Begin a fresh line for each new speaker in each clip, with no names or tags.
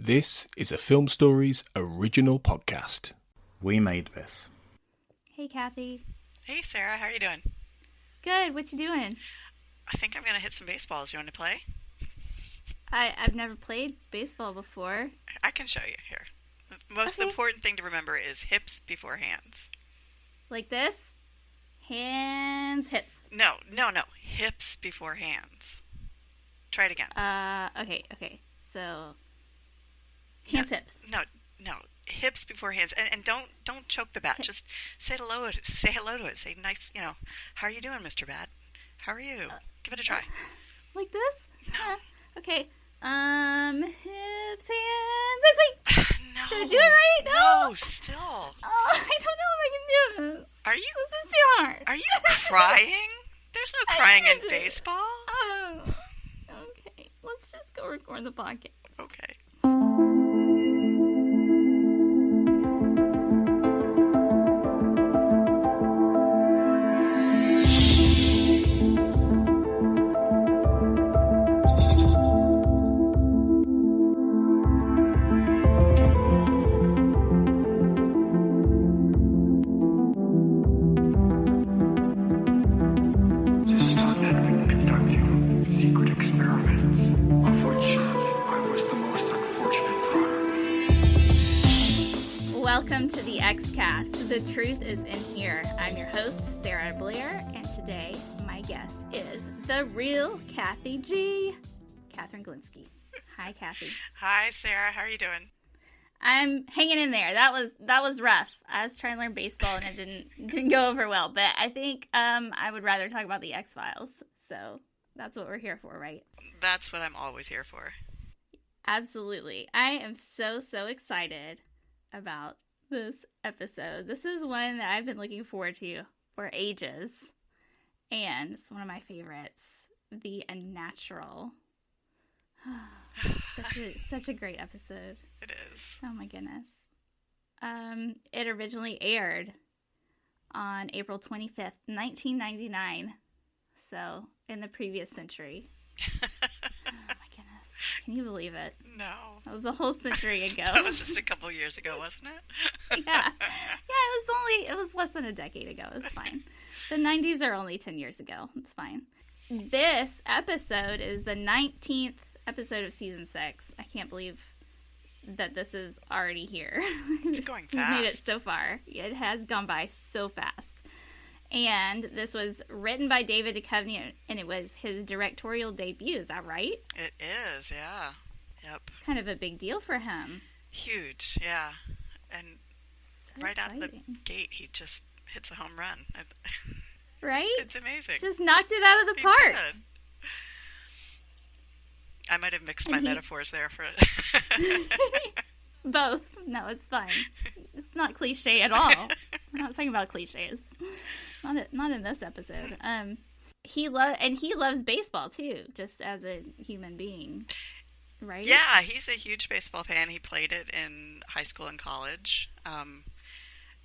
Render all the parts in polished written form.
This is a Film Stories original podcast.
We made this.
Hey, Cathy.
Hey, Sarah. How are you doing?
Good. What you doing?
I think I'm going to hit some baseballs. You want to play?
I've never played baseball before.
I can show you here. The most important thing to remember is hips before hands.
Like this? Hands, hips.
No. Hips before hands. Try it again.
Okay. So, hands, hips.
No. Hips before hands. And don't choke the bat. Just say hello to it. Say nice, how are you doing, Mr. Bat? How are you? Give it a try.
Like this?
No.
Okay. Hips, hands, wait.
No.
Did I do it right?
No, still.
Oh, I don't know if I can do this.
Are you?
This is too hard.
Are you crying? There's no crying in baseball.
Oh. Okay. Let's just go record the podcast.
Okay.
Welcome to the X-Cast. The truth is in here. I'm your host, Sarah Blair, and today my guest is the real Cathy G. Cathy Glinski. Hi, Cathy.
Hi, Sarah. How are you doing?
I'm hanging in there. That was rough. I was trying to learn baseball and it didn't go over well, but I think I would rather talk about the X-Files. So that's what we're here for, right?
That's what I'm always here for.
Absolutely. I am so excited about this episode. This is one that I've been looking forward to for ages, and it's one of my favorites, The Unnatural. Such a great episode.
It is.
Oh my goodness. It originally aired on April 25th, 1999, so in the previous century. Can you believe it?
No.
That was a whole century ago.
That was just a couple years ago, wasn't it?
Yeah, it was less than a decade ago. It's fine. The 90s are only 10 years ago. It's fine. This episode is the 19th episode of season 6. I can't believe that this is already here.
It's going fast.
We've made it so far. It has gone by so fast. And this was written by David Duchovny, and it was his directorial debut. Is that right?
It is, yeah. Yep.
It's kind of a big deal for him.
Huge, yeah. And
so
right
exciting.
out the gate, he just hits a home run.
Right?
It's amazing.
Just knocked it out of the park.
Did. I might have mixed my metaphors there for
Both. No, it's fine. It's not cliche at all. We're not talking about cliches. Not in this episode. He loves baseball too, just as a human being, right?
Yeah, he's a huge baseball fan. He played it in high school and college. And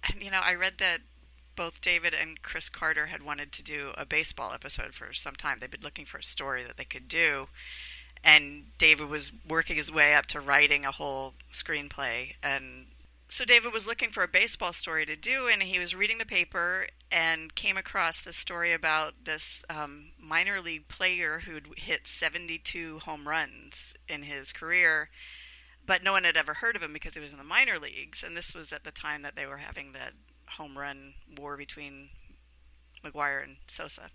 I read that both David and Chris Carter had wanted to do a baseball episode for some time. They'd been looking for a story that they could do. And David was working his way up to writing a whole screenplay. And so David was looking for a baseball story to do, and he was reading the paper and came across this story about this minor league player who'd hit 72 home runs in his career, but no one had ever heard of him because he was in the minor leagues. And this was at the time that they were having that home run war between McGuire and Sosa.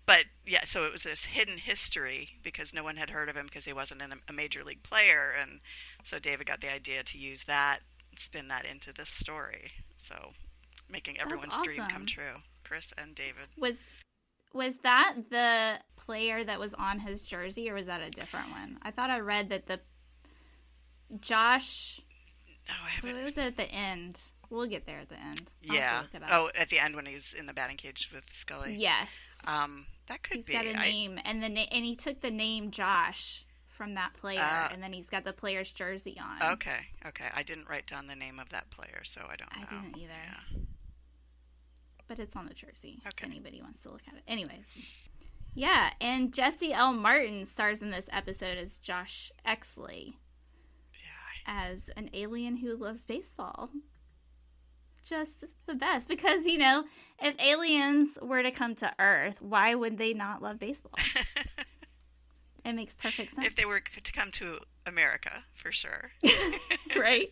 But yeah, so it was this hidden history because no one had heard of him because he wasn't a major league player. And so David got the idea to use that, spin that into this story. So making everyone's dream come true. Chris and David.
Was that the player that was on his jersey, or was that a different one? I thought I read that the Josh...
No, I haven't.
What was it at the end? We'll get there at the end.
Yeah. Oh, at the end when he's in the batting cage with Scully.
Yes.
That could be.
He's got a name, and he took the name Josh from that player, and then he's got the player's jersey on.
Okay. I didn't write down the name of that player, so I don't know.
I didn't either.
Yeah.
But it's on the jersey, if
Okay.
anybody wants to look at it. Anyways. Yeah, and Jesse L. Martin stars in this episode as Josh Exley. as an alien who loves baseball. Just the best. Because, you know, if aliens were to come to Earth, why would they not love baseball? It makes perfect sense.
If they were to come to America, for sure.
Right?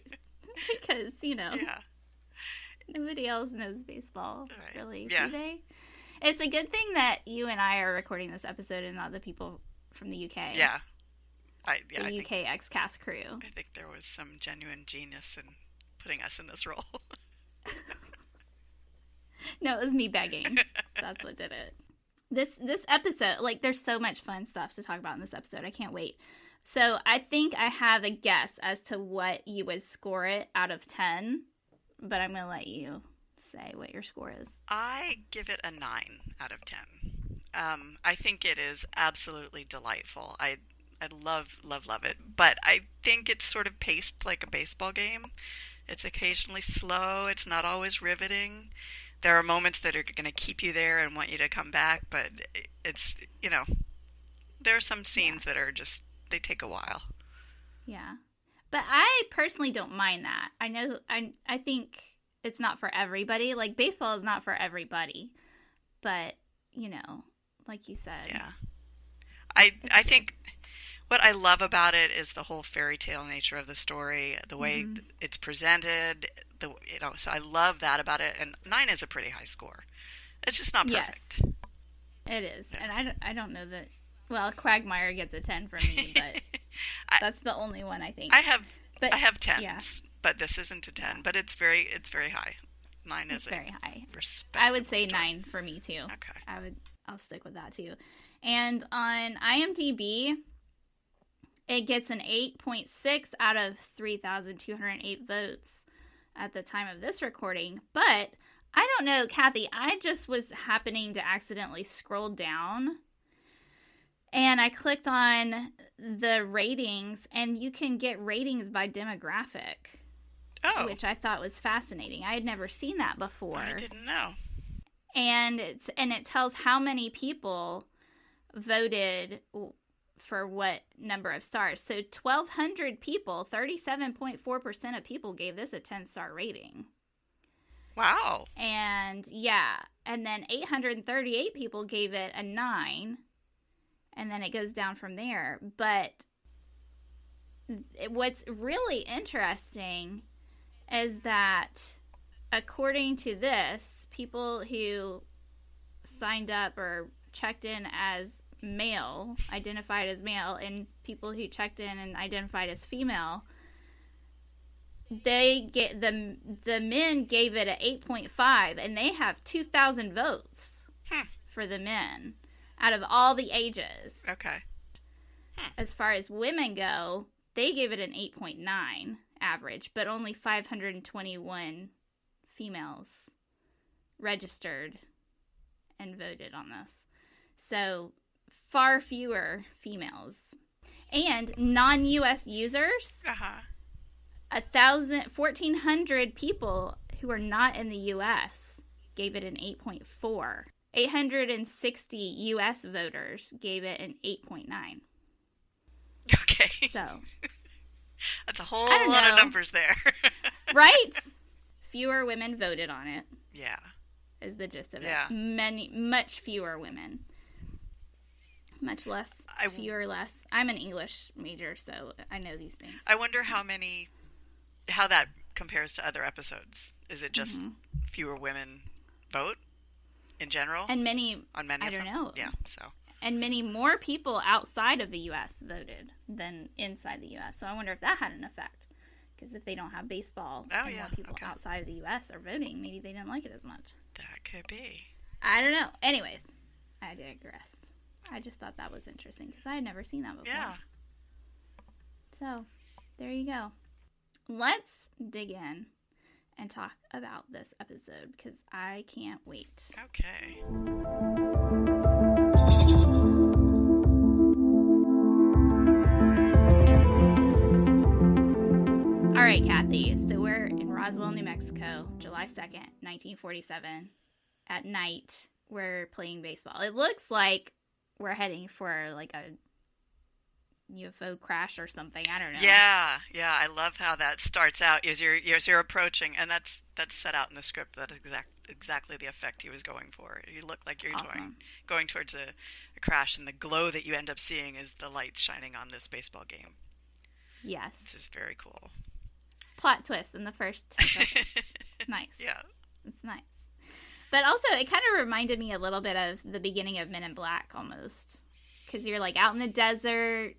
Because, you know,
Yeah.
nobody else knows baseball, really,
Yeah.
do they? It's a good thing that you and I are recording this episode and not the people from the UK.
Yeah.
I think X-Cast crew.
I think there was some genuine genius in putting us in this role.
No, it was me begging. That's what did it. This episode, like, there's so much fun stuff to talk about in this episode. I can't wait. So I think I have a guess as to what you would score it out of 10, but I'm going to let you say what your score is.
I give it a 9 out of 10. I think it is absolutely delightful. I love it. But I think it's sort of paced like a baseball game. It's occasionally slow. It's not always riveting. There are moments that are going to keep you there and want you to come back, but it's, you know, there are some scenes that are just, they take a while.
Yeah. But I personally don't mind that. I know, I think it's not for everybody. Like, baseball is not for everybody. But, you know, like you said.
Yeah. I think what I love about it is the whole fairy tale nature of the story, the way it's presented, so I love that about it. And 9 is a pretty high score. It's just not perfect.
Yes, it is. Yeah. And I don't know that, well, Quagmire gets a 10 from me, but that's the only one I think.
I have 10s,
yeah.
But this isn't a 10, but it's very high. 9 is
very high.
Respectable
I would say
story.
9 for me too.
Okay.
I'll stick with that too. And on IMDb, it gets an 8.6 out of 3,208 votes at the time of this recording. But I don't know, Cathy, I just was happening to accidentally scroll down and I clicked on the ratings, and you can get ratings by demographic.
Oh.
Which I thought was fascinating. I had never seen that before.
I didn't know.
And it tells how many people voted for what number of stars. So 1,200 people, 37.4% of people gave this a 10-star rating.
Wow.
And yeah, and then 838 people gave it a 9, and then it goes down from there. But what's really interesting is that according to this, people who signed up or checked in as male, identified as male, and people who checked in and identified as female, they get the men gave it an 8.5, and they have 2,000 votes for the men out of all the ages.
Okay.
As far as women go, they gave it an 8.9 average, but only 521 females registered and voted on this. So far fewer females. And non-US users, 1,400 people who are not in the US gave it an 8.4. 860 US voters gave it an 8.9.
Okay.
So
that's a whole lot of numbers there.
Right? Fewer women voted on it.
Yeah.
Is the gist of it.
Yeah.
Much fewer women. Much less, fewer less. I'm an English major, so I know these things.
I wonder how that compares to other episodes. Is it just fewer women vote in general?
And many,
on many
I
of
don't
them?
know.
Yeah, so.
And many more people outside of the U.S. voted than inside the U.S. So I wonder if that had an effect. Because if they don't have baseball and more people outside of the U.S. are voting, maybe they didn't like it as much.
That could be.
I don't know. Anyways, I digress. I just thought that was interesting because I had never seen that before.
Yeah.
So, there you go. Let's dig in and talk about this episode because I can't wait.
Okay.
All right, Cathy. So we're in Roswell, New Mexico, July 2nd, 1947. At night, we're playing baseball. It looks like we're heading for like a UFO crash or something. I don't know.
Yeah. I love how that starts out as you're approaching, and that's set out in the script. That is exactly the effect he was going for. You look like you're going towards a crash, and the glow that you end up seeing is the lights shining on this baseball game.
Yes.
This is very cool.
Plot twist in the first 10 seconds. Nice.
Yeah.
It's nice. But also, it kind of reminded me a little bit of the beginning of Men in Black, almost. Because you're, like, out in the desert,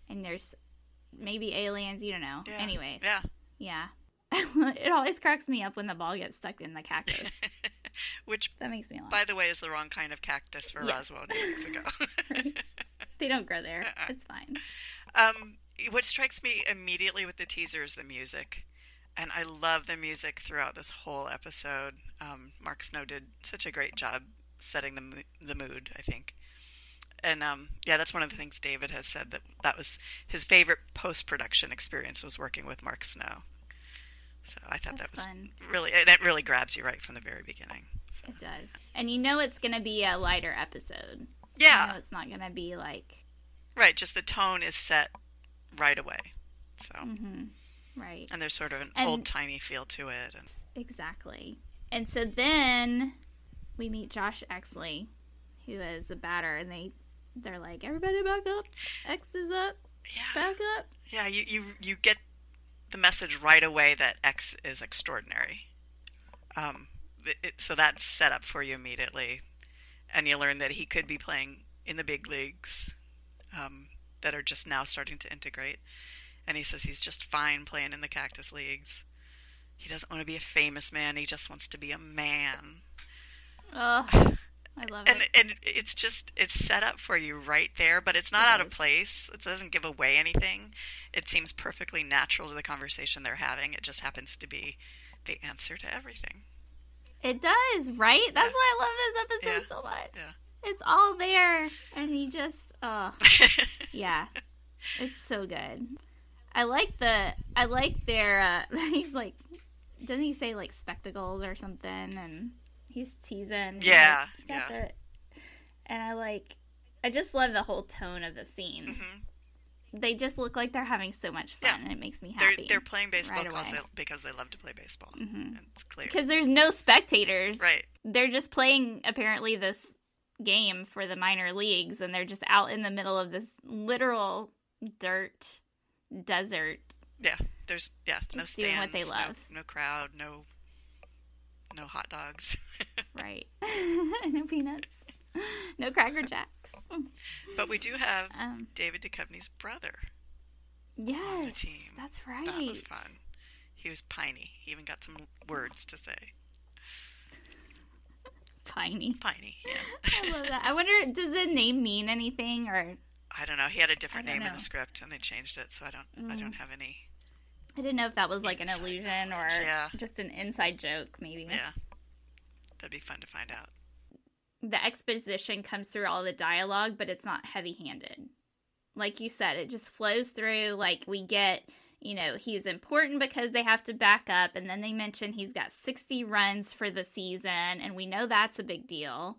and there's maybe aliens, you don't know.
Yeah.
Anyways.
Yeah.
It always cracks me up when the ball gets stuck in the cactus.
Which,
that makes me laugh.
by the way, is the wrong kind of cactus for Roswell, New Mexico.
Right. They don't grow there. It's fine.
What strikes me immediately with the teaser is the music. And I love the music throughout this whole episode. Mark Snow did such a great job setting the mood, I think. And that's one of the things David has said, that was his favorite post-production experience, was working with Mark Snow. So I thought that was fun. It really grabs you right from the very beginning. So.
It does. And you know it's going to be a lighter episode.
Yeah.
You know it's not going to be like...
Right, just the tone is set right away. So...
Right.
And there's sort of an old-timey feel to it.
Exactly. And so then we meet Josh Exley, who is a batter, and they're like, everybody back up. X is up.
Yeah.
Back up.
Yeah, you get the message right away that X is extraordinary. So that's set up for you immediately. And you learn that he could be playing in the big leagues that are just now starting to integrate. And he says he's just fine playing in the Cactus Leagues. He doesn't want to be a famous man. He just wants to be a man.
Oh, I love it.
And it's set up for you right there, but it's not out of place. It doesn't give away anything. It seems perfectly natural to the conversation they're having. It just happens to be the answer to everything.
It does, right? That's why I love this episode so much. Yeah. It's all there, and he just, yeah. It's so good. I like their, he's like, doesn't he say like spectacles or something? And he's teasing.
Yeah.
And I just love the whole tone of the scene. Mm-hmm. They just look like they're having so much fun, and it makes me happy.
They're playing baseball because they love to play baseball. Mm-hmm. And it's clear.
Because there's no spectators.
Right.
They're just playing, apparently, this game for the minor leagues, and they're just out in the middle of this literal dirt desert.
Yeah, there's no stands,
doing what they love.
No crowd, no hot dogs.
Right. No peanuts. No Cracker Jacks.
But we do have David Duchovny's brother.
Yes,
on the team.
That's right.
That was fun. He was piney. He even got some words to say. Piney, yeah.
I love that. I wonder, does the name mean anything, or...
I don't know. He had a different name in the script, and they changed it, so I don't have any.
I didn't know if that was like an illusion or just an inside joke, maybe.
Yeah, that'd be fun to find out.
The exposition comes through all the dialogue, but it's not heavy-handed. Like you said, it just flows through. Like we get, he's important because they have to back up, and then they mention he's got 60 runs for the season, and we know that's a big deal.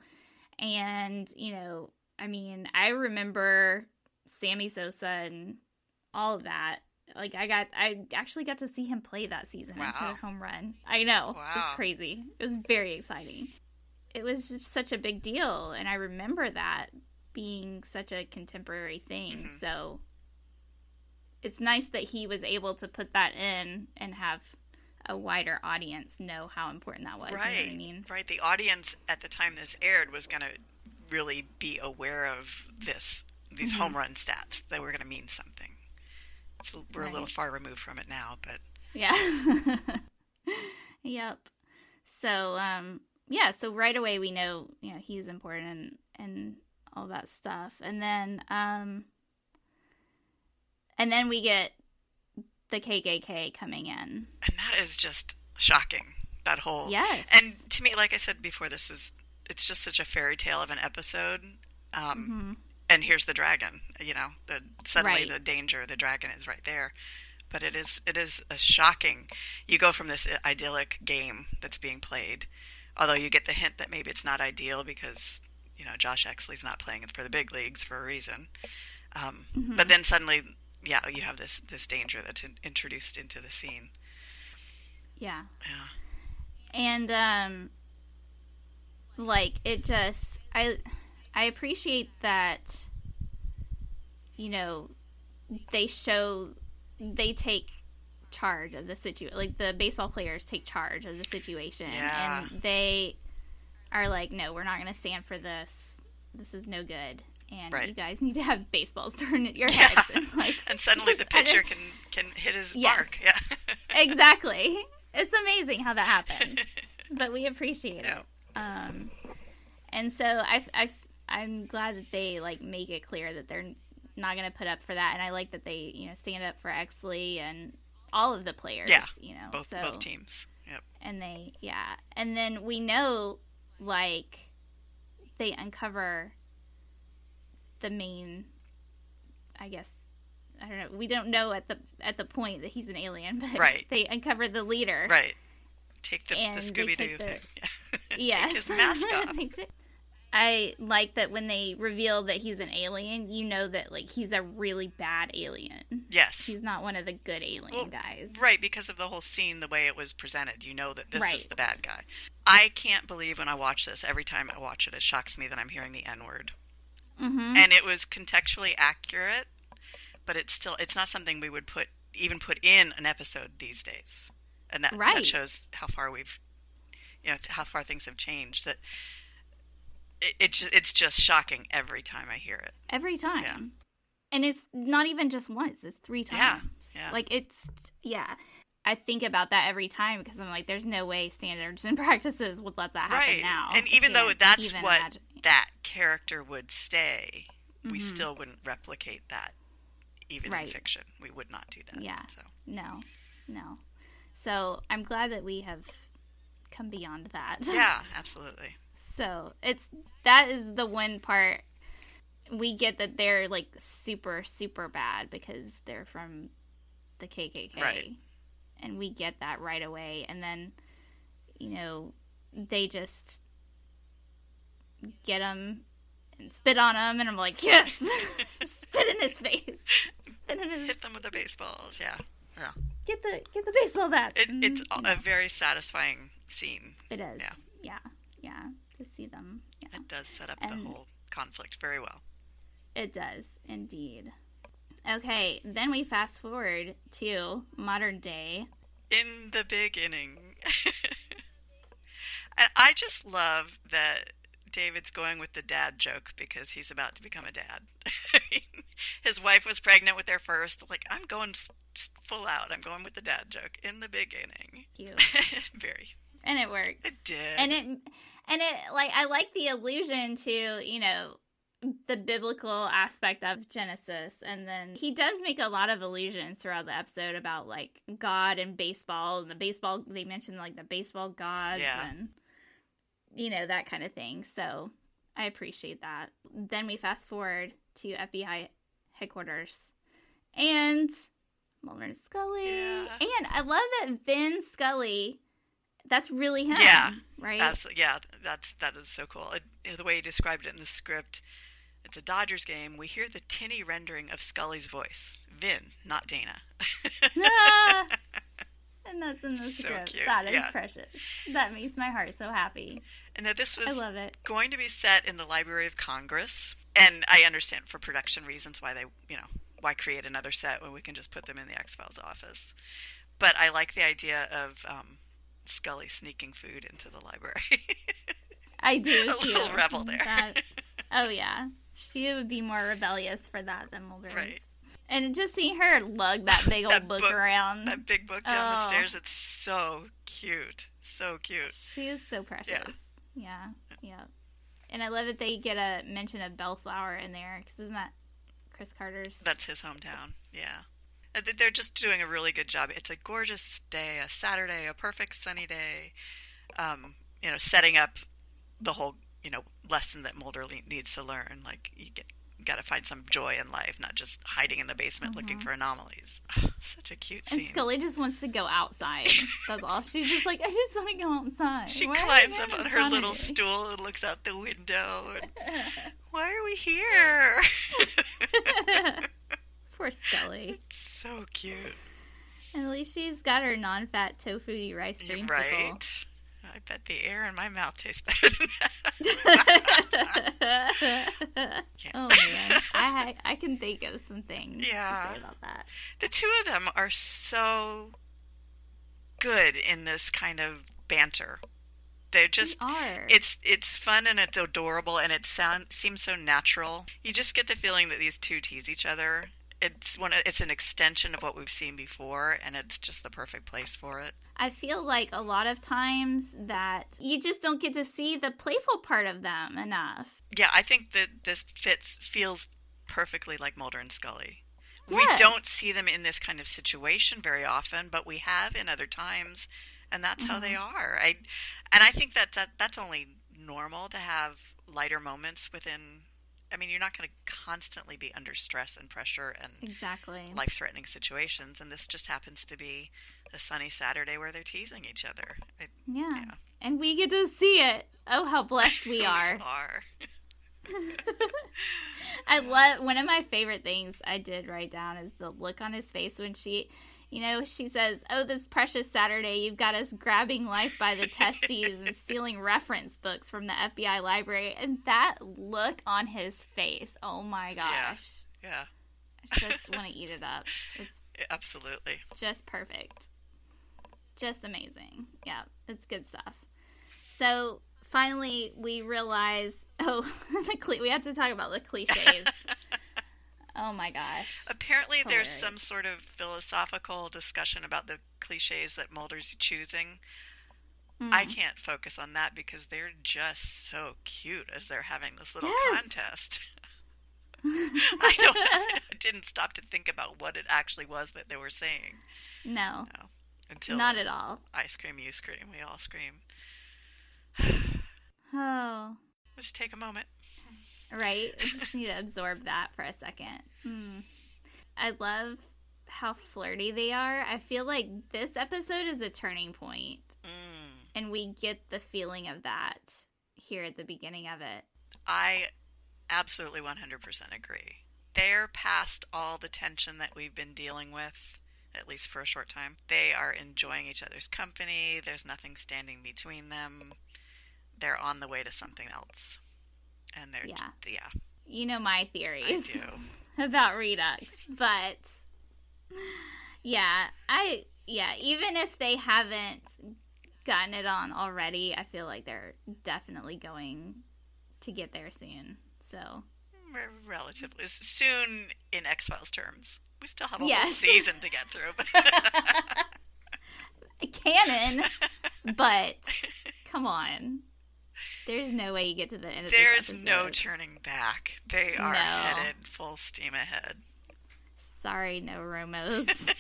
And I remember Sammy Sosa and all of that. Like I actually got to see him play that season and hit a home run. I know. Wow. It was crazy. It was very exciting. It was just such a big deal, and I remember that being such a contemporary thing. Mm-hmm. So it's nice that he was able to put that in and have a wider audience know how important that was.
Right.
You know what I mean? Right.
The audience at the time this aired was going to really be aware of these mm-hmm. home run stats that were going to mean something. So we're a little far removed from it now, but
yeah. Yep. So so right away we know he's important and all that stuff, and then we get the KKK coming in,
and that is just shocking. That whole and to me, like I said before, it's just such a fairy tale of an episode. Mm-hmm. And here's the dragon, suddenly the danger, the dragon is right there. But it is a shocking, you go from this idyllic game that's being played, although you get the hint that maybe it's not ideal because, Josh Exley's not playing for the big leagues for a reason. But then suddenly, you have this danger that's introduced into the scene.
Yeah.
Yeah.
And, it just, I appreciate that, they take charge of the situation. Like, the baseball players take charge of the situation.
Yeah.
And they are like, no, we're not going to stand for this. This is no good. And you guys need to have baseballs thrown at your heads.
And suddenly the pitcher can hit his mark. Yeah.
Exactly. It's amazing how that happens. But we appreciate it. And so I'm glad that they, make it clear that they're not going to put up for that. And I like that they, stand up for Exley and all of the players.
Yeah, both teams. Yep.
And and then we know, they uncover the main, I guess, I don't know. We don't know at the point that he's an alien, but they uncover the leader.
Right. Take the Scooby-Doo thing.
Yes.
Take his mask off.
I like that when they reveal that he's an alien, that, he's a really bad alien.
Yes.
He's not one of the good alien guys.
Right, because of the whole scene, the way it was presented. You know that this is the bad guy. I can't believe when I watch this, every time I watch it, it shocks me that I'm hearing the N-word.
Mm-hmm.
And it was contextually accurate, but it's not something we would put in an episode these days. And that shows how far how far things have changed. That it's just shocking every time I hear it.
Every time.
Yeah.
And it's not even just once, it's 3 times.
Yeah.
I think about that every time because I'm like, there's no way standards and practices would let that happen now.
And even though that's what that character would stay, we still wouldn't replicate that even in fiction. We would not do that.
Yeah.
So.
No. So I'm glad that we have come beyond that.
Yeah, absolutely.
So that is the one part we get, that they're super, super bad because they're from the KKK.
Right.
And we get that right away. And then, they just get him and spit on him. And I'm like, yes! Spit in his face.
Hit them with the baseballs, yeah.
Get the baseball bat.
It's a very satisfying scene.
It is. Yeah. To see them. Yeah.
It does set up the whole conflict very well.
It does, indeed. Okay, then we fast forward to modern day.
In the beginning. And I just love that David's going with the dad joke because he's about to become a dad. His wife was pregnant with their first. I'm going full out. I'm going with the dad joke. In the beginning.
Cute.
Very.
And it worked.
It did.
And it I like the allusion to, the biblical aspect of Genesis. And then he does make a lot of allusions throughout the episode about God and baseball, and the baseball, they mention the baseball gods and that kind of thing. So I appreciate that. Then we fast forward to FBI headquarters and Mulder and Scully.
Yeah.
And I love that Vin Scully, that's really him.
Yeah.
Right?
Absolutely. Yeah. That is so cool. The way he described it in the script, it's a Dodgers game. We hear the tinny rendering of Scully's voice. Vin, not Deana.
And that's in the script.
Cute.
That is precious. That makes my heart so happy.
And that this was
I love it.
going to be set in the Library of Congress. And I understand for production reasons why they, why create another set when we can just put them in the X-Files office. But I like the idea of Scully sneaking food into the library.
I do, too.
A little rebel there.
Oh, yeah. She would be more rebellious for that than Mulder.
Right.
And just seeing her lug that big old book around.
That big book down the stairs, it's so cute. So cute.
She is so precious. Yeah. And I love that they get a mention of Bellflower in there, because isn't that Chris Carter's?
That's his hometown, yeah. And they're just doing a really good job. It's a gorgeous day, a Saturday, a perfect sunny day, setting up the whole, lesson that Mulder needs to learn. You got to find some joy in life, not just hiding in the basement looking for anomalies. Such a cute scene.
And Scully just wants to go outside. That's all. She's just like, I just want to go outside.
She climbs up on her little stool and looks out the window. And, why are we here?
Poor Scully.
So cute.
And at least she's got her non-fat tofu rice dreamsicle.
Right. I bet the air in my mouth tastes better than that.
Oh, man. I can think of some things to say about that.
The two of them are so good in this kind of banter. They are. It's fun and it's adorable and it seems so natural. You just get the feeling that these two tease each other. It's an extension of what we've seen before, and it's just the perfect place for it.
I feel like a lot of times that you just don't get to see the playful part of them enough.
Yeah, I think that this feels perfectly like Mulder and Scully.
Yes.
We don't see them in this kind of situation very often, but we have in other times, and that's how they are. I think that's only normal to have lighter moments within. I mean, you're not going to constantly be under stress and pressure and life-threatening situations, and this just happens to be a sunny Saturday where they're teasing each other.
Yeah. And we get to see it. Oh, how blessed we are.
We are.
I love, one of my favorite things I did write down is the look on his face when she says, "Oh, this precious Saturday, you've got us grabbing life by the testes and stealing reference books from the FBI library." And that look on his face, oh my gosh.
Yeah.
I just want to eat it up. It's
absolutely
just perfect. Just amazing. Yeah, it's good stuff. So finally, we realize, we have to talk about the cliches. Oh my gosh.
Apparently there's some sort of philosophical discussion about the cliches that Mulder's choosing. I can't focus on that because they're just so cute as they're having this little contest. I didn't stop to think about what it actually was that they were saying.
No.
Until
not at all.
I scream, you scream, we all scream.
Oh.
Let's take a moment.
Right? I just need to absorb that for a second. I love how flirty they are. I feel like this episode is a turning point. And we get the feeling of that here at the beginning of it.
I absolutely 100% agree. They're past all the tension that we've been dealing with, at least for a short time. They are enjoying each other's company. There's nothing standing between them. They're on the way to something else. And they're,
You know my theories
I do.
about Redux, but even if they haven't gotten it on already, I feel like they're definitely going to get there soon. So
relatively soon in X-Files terms. We still have a whole season to get through.
Canon, but come on. There's no way you get to the end of this episode.
There's no turning back. They are headed full steam ahead.
Sorry, no Romos.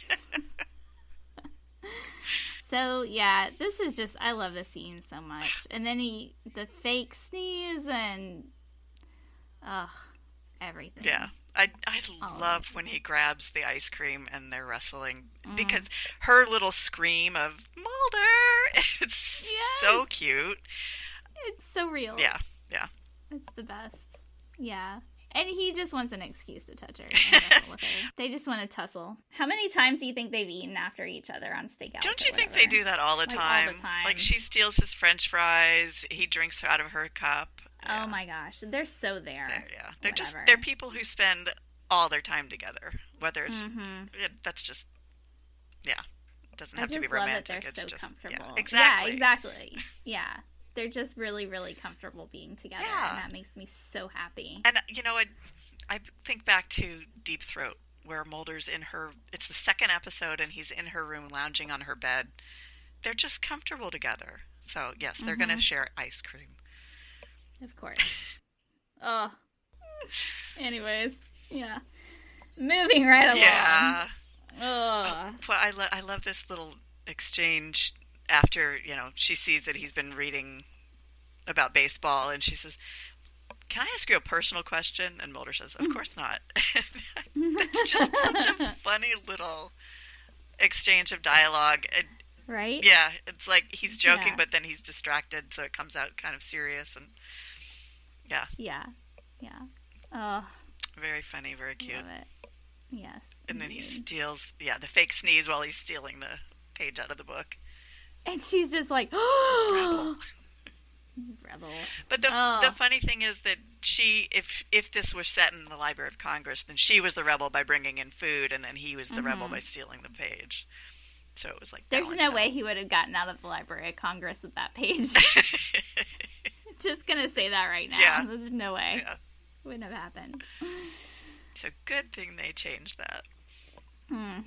So, this is just, I love this scene so much. And then the fake sneeze and, everything.
Yeah. I love when he grabs the ice cream and they're wrestling. Because her little scream of, "Mulder!" It's so cute.
It's so real.
Yeah.
It's the best. Yeah. And he just wants an excuse to touch her and wrestle with her. They just want to tussle. How many times do you think they've eaten after each other on stakeouts?
Don't you think they do that all the time?
All the time.
Like, she steals his French fries, he drinks out of her cup.
Yeah. Oh my gosh. They're so there.
They're people who spend all their time together. Whether it's, that's just, it doesn't have to be romantic.
They're
it's
so
just
comfortable.
Yeah, exactly.
Yeah, exactly. Yeah. They're just really, really comfortable being together, and that makes me so happy.
And, I think back to Deep Throat, where Mulder's it's the second episode, and he's in her room lounging on her bed. They're just comfortable together. So, yes, they're going to share ice cream.
Of course. Oh. Anyways, moving right along.
Yeah.
Oh.
I love this little exchange after, she sees that he's been reading about baseball, and she says, "Can I ask you a personal question?" And Mulder says, "Of course not." That's just such a funny little exchange of dialogue.
Right?
Yeah, it's like he's joking, but then he's distracted, so it comes out kind of serious, and
Yeah. Yeah. Oh.
Very funny, very cute.
Love it. Yes.
And then he steals, the fake sneeze while he's stealing the page out of the book.
And she's just like,
Rebel.
Rebel.
But the funny thing is that she, if this was set in the Library of Congress, then she was the rebel by bringing in food, and then he was the rebel by stealing the page. So it was like,
there's no way he would have gotten out of the Library of Congress with that page. Just gonna say that right now.
Yeah.
There's no way.
Yeah.
Wouldn't have happened.
So good thing they changed that.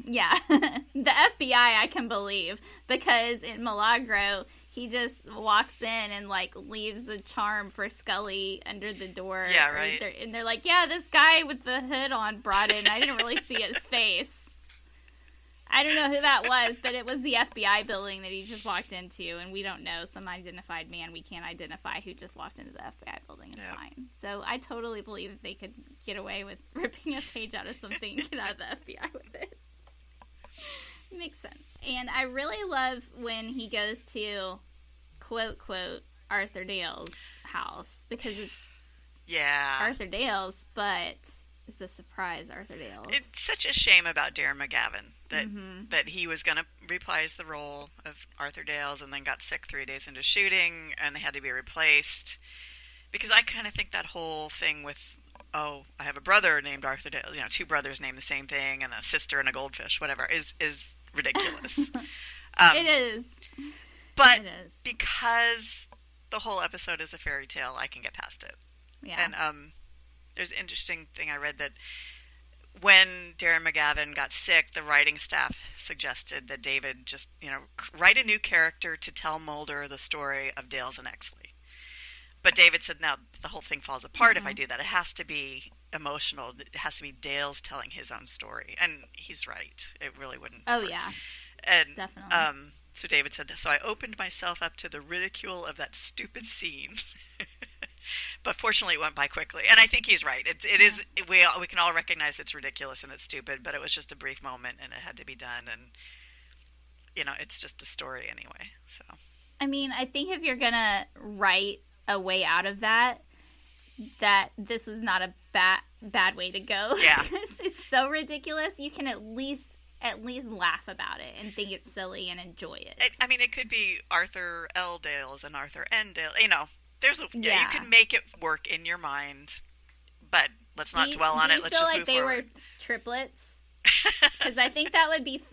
Yeah. The FBI I can believe, because in Milagro he just walks in and like leaves a charm for Scully under the door.
Yeah, right.
And they're like, yeah, this guy with the hood on brought in. I didn't really see his face. I don't know who that was, but it was the FBI building that he just walked into, and we don't know. Some unidentified man. We can't identify who just walked into the FBI building. It's fine. So I totally believe that they could get away with ripping a page out of something and get out of the FBI with it. Makes sense. And I really love when he goes to, quote, Arthur Dale's house, because it's Arthur Dale's, but it's a surprise Arthur Dale's.
It's such a shame about Darren McGavin that he was going to reprise the role of Arthur Dale's and then got sick 3 days into shooting and they had to be replaced. Because I kind of think that whole thing with, I have a brother named Arthur Dale, two brothers named the same thing, and a sister and a goldfish, whatever, is ridiculous.
It is.
But it is. Because the whole episode is a fairy tale, I can get past it.
Yeah.
And there's an interesting thing I read that when Darren McGavin got sick, the writing staff suggested that David just, write a new character to tell Mulder the story of Dales and Exley. But David said, no, the whole thing falls apart if I do that. It has to be emotional. It has to be Dales telling his own story. And he's right. It really wouldn't work.
Yeah.
And,
definitely.
So David said, so I opened myself up to the ridicule of that stupid scene. But fortunately, it went by quickly. And I think he's right. It is. We can all recognize it's ridiculous and it's stupid, but it was just a brief moment and it had to be done. And, it's just a story anyway. So,
I mean, I think if you're going to write a way out of that this was not a bad way to go.
Yeah.
It's so ridiculous. You can at least laugh about it and think it's silly and enjoy it.
It could be Arthur L. Dales and Arthur N. Dale. You can make it work in your mind, but let's not dwell on it. Let's just move forward. Do you feel like they were triplets? Because I think that would be...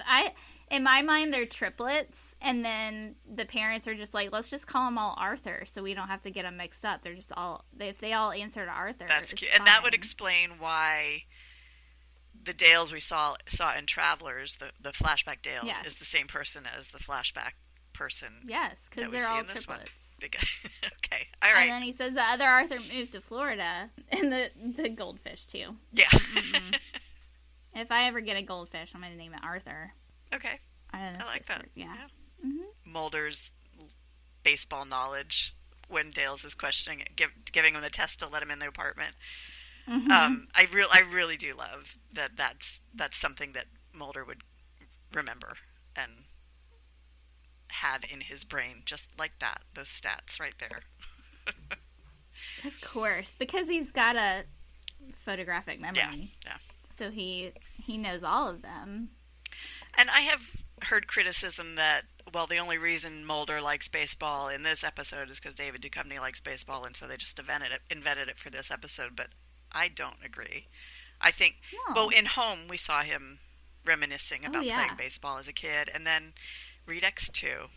in my mind, they're triplets, and then the parents are just like, let's just call them all Arthur, so we don't have to get them mixed up. They're just all... If they all answered Arthur, that's cute.
Fine.
And that would explain why the Dales we saw in Travelers, the flashback Dales, is the same person as the flashback person.
Yes, because they're all triplets.
Okay, all right.
And then he says the other Arthur moved to Florida, and the goldfish too.
Yeah.
Mm-hmm. If I ever get a goldfish, I'm going to name it Arthur.
Okay. I like that.
Yeah.
Mm-hmm. Mulder's baseball knowledge when Dales is questioning it, giving him the test to let him in the apartment. Mm-hmm. I really do love that's something that Mulder would remember and have in his brain, just like that, those stats right there.
Of course, because he's got a photographic memory.
Yeah.
So he knows all of them. And
I have heard criticism that, well, the only reason Mulder likes baseball in this episode is because David Duchovny likes baseball, and so they just invented it for this episode, but I don't agree. I think, in Home, we saw him reminiscing about playing baseball as a kid, and then read X2.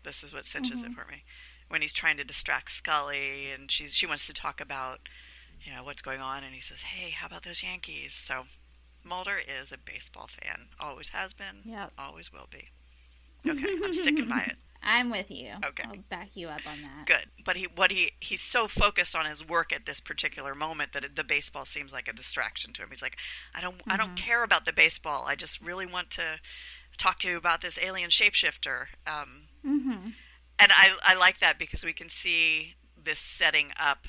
This is what cinches it for me. When he's trying to distract Scully, and she wants to talk about, what's going on, and he says, hey, how about those Yankees? So Mulder is a baseball fan. Always has been.
Yep.
Always will be. Okay, I'm sticking by it.
I'm with you.
Okay.
I'll back you up on that.
Good. But he's so focused on his work at this particular moment that the baseball seems like a distraction to him. He's like, I don't care about the baseball. I just really want to talk to you about this alien shapeshifter. And I like that because we can see this setting up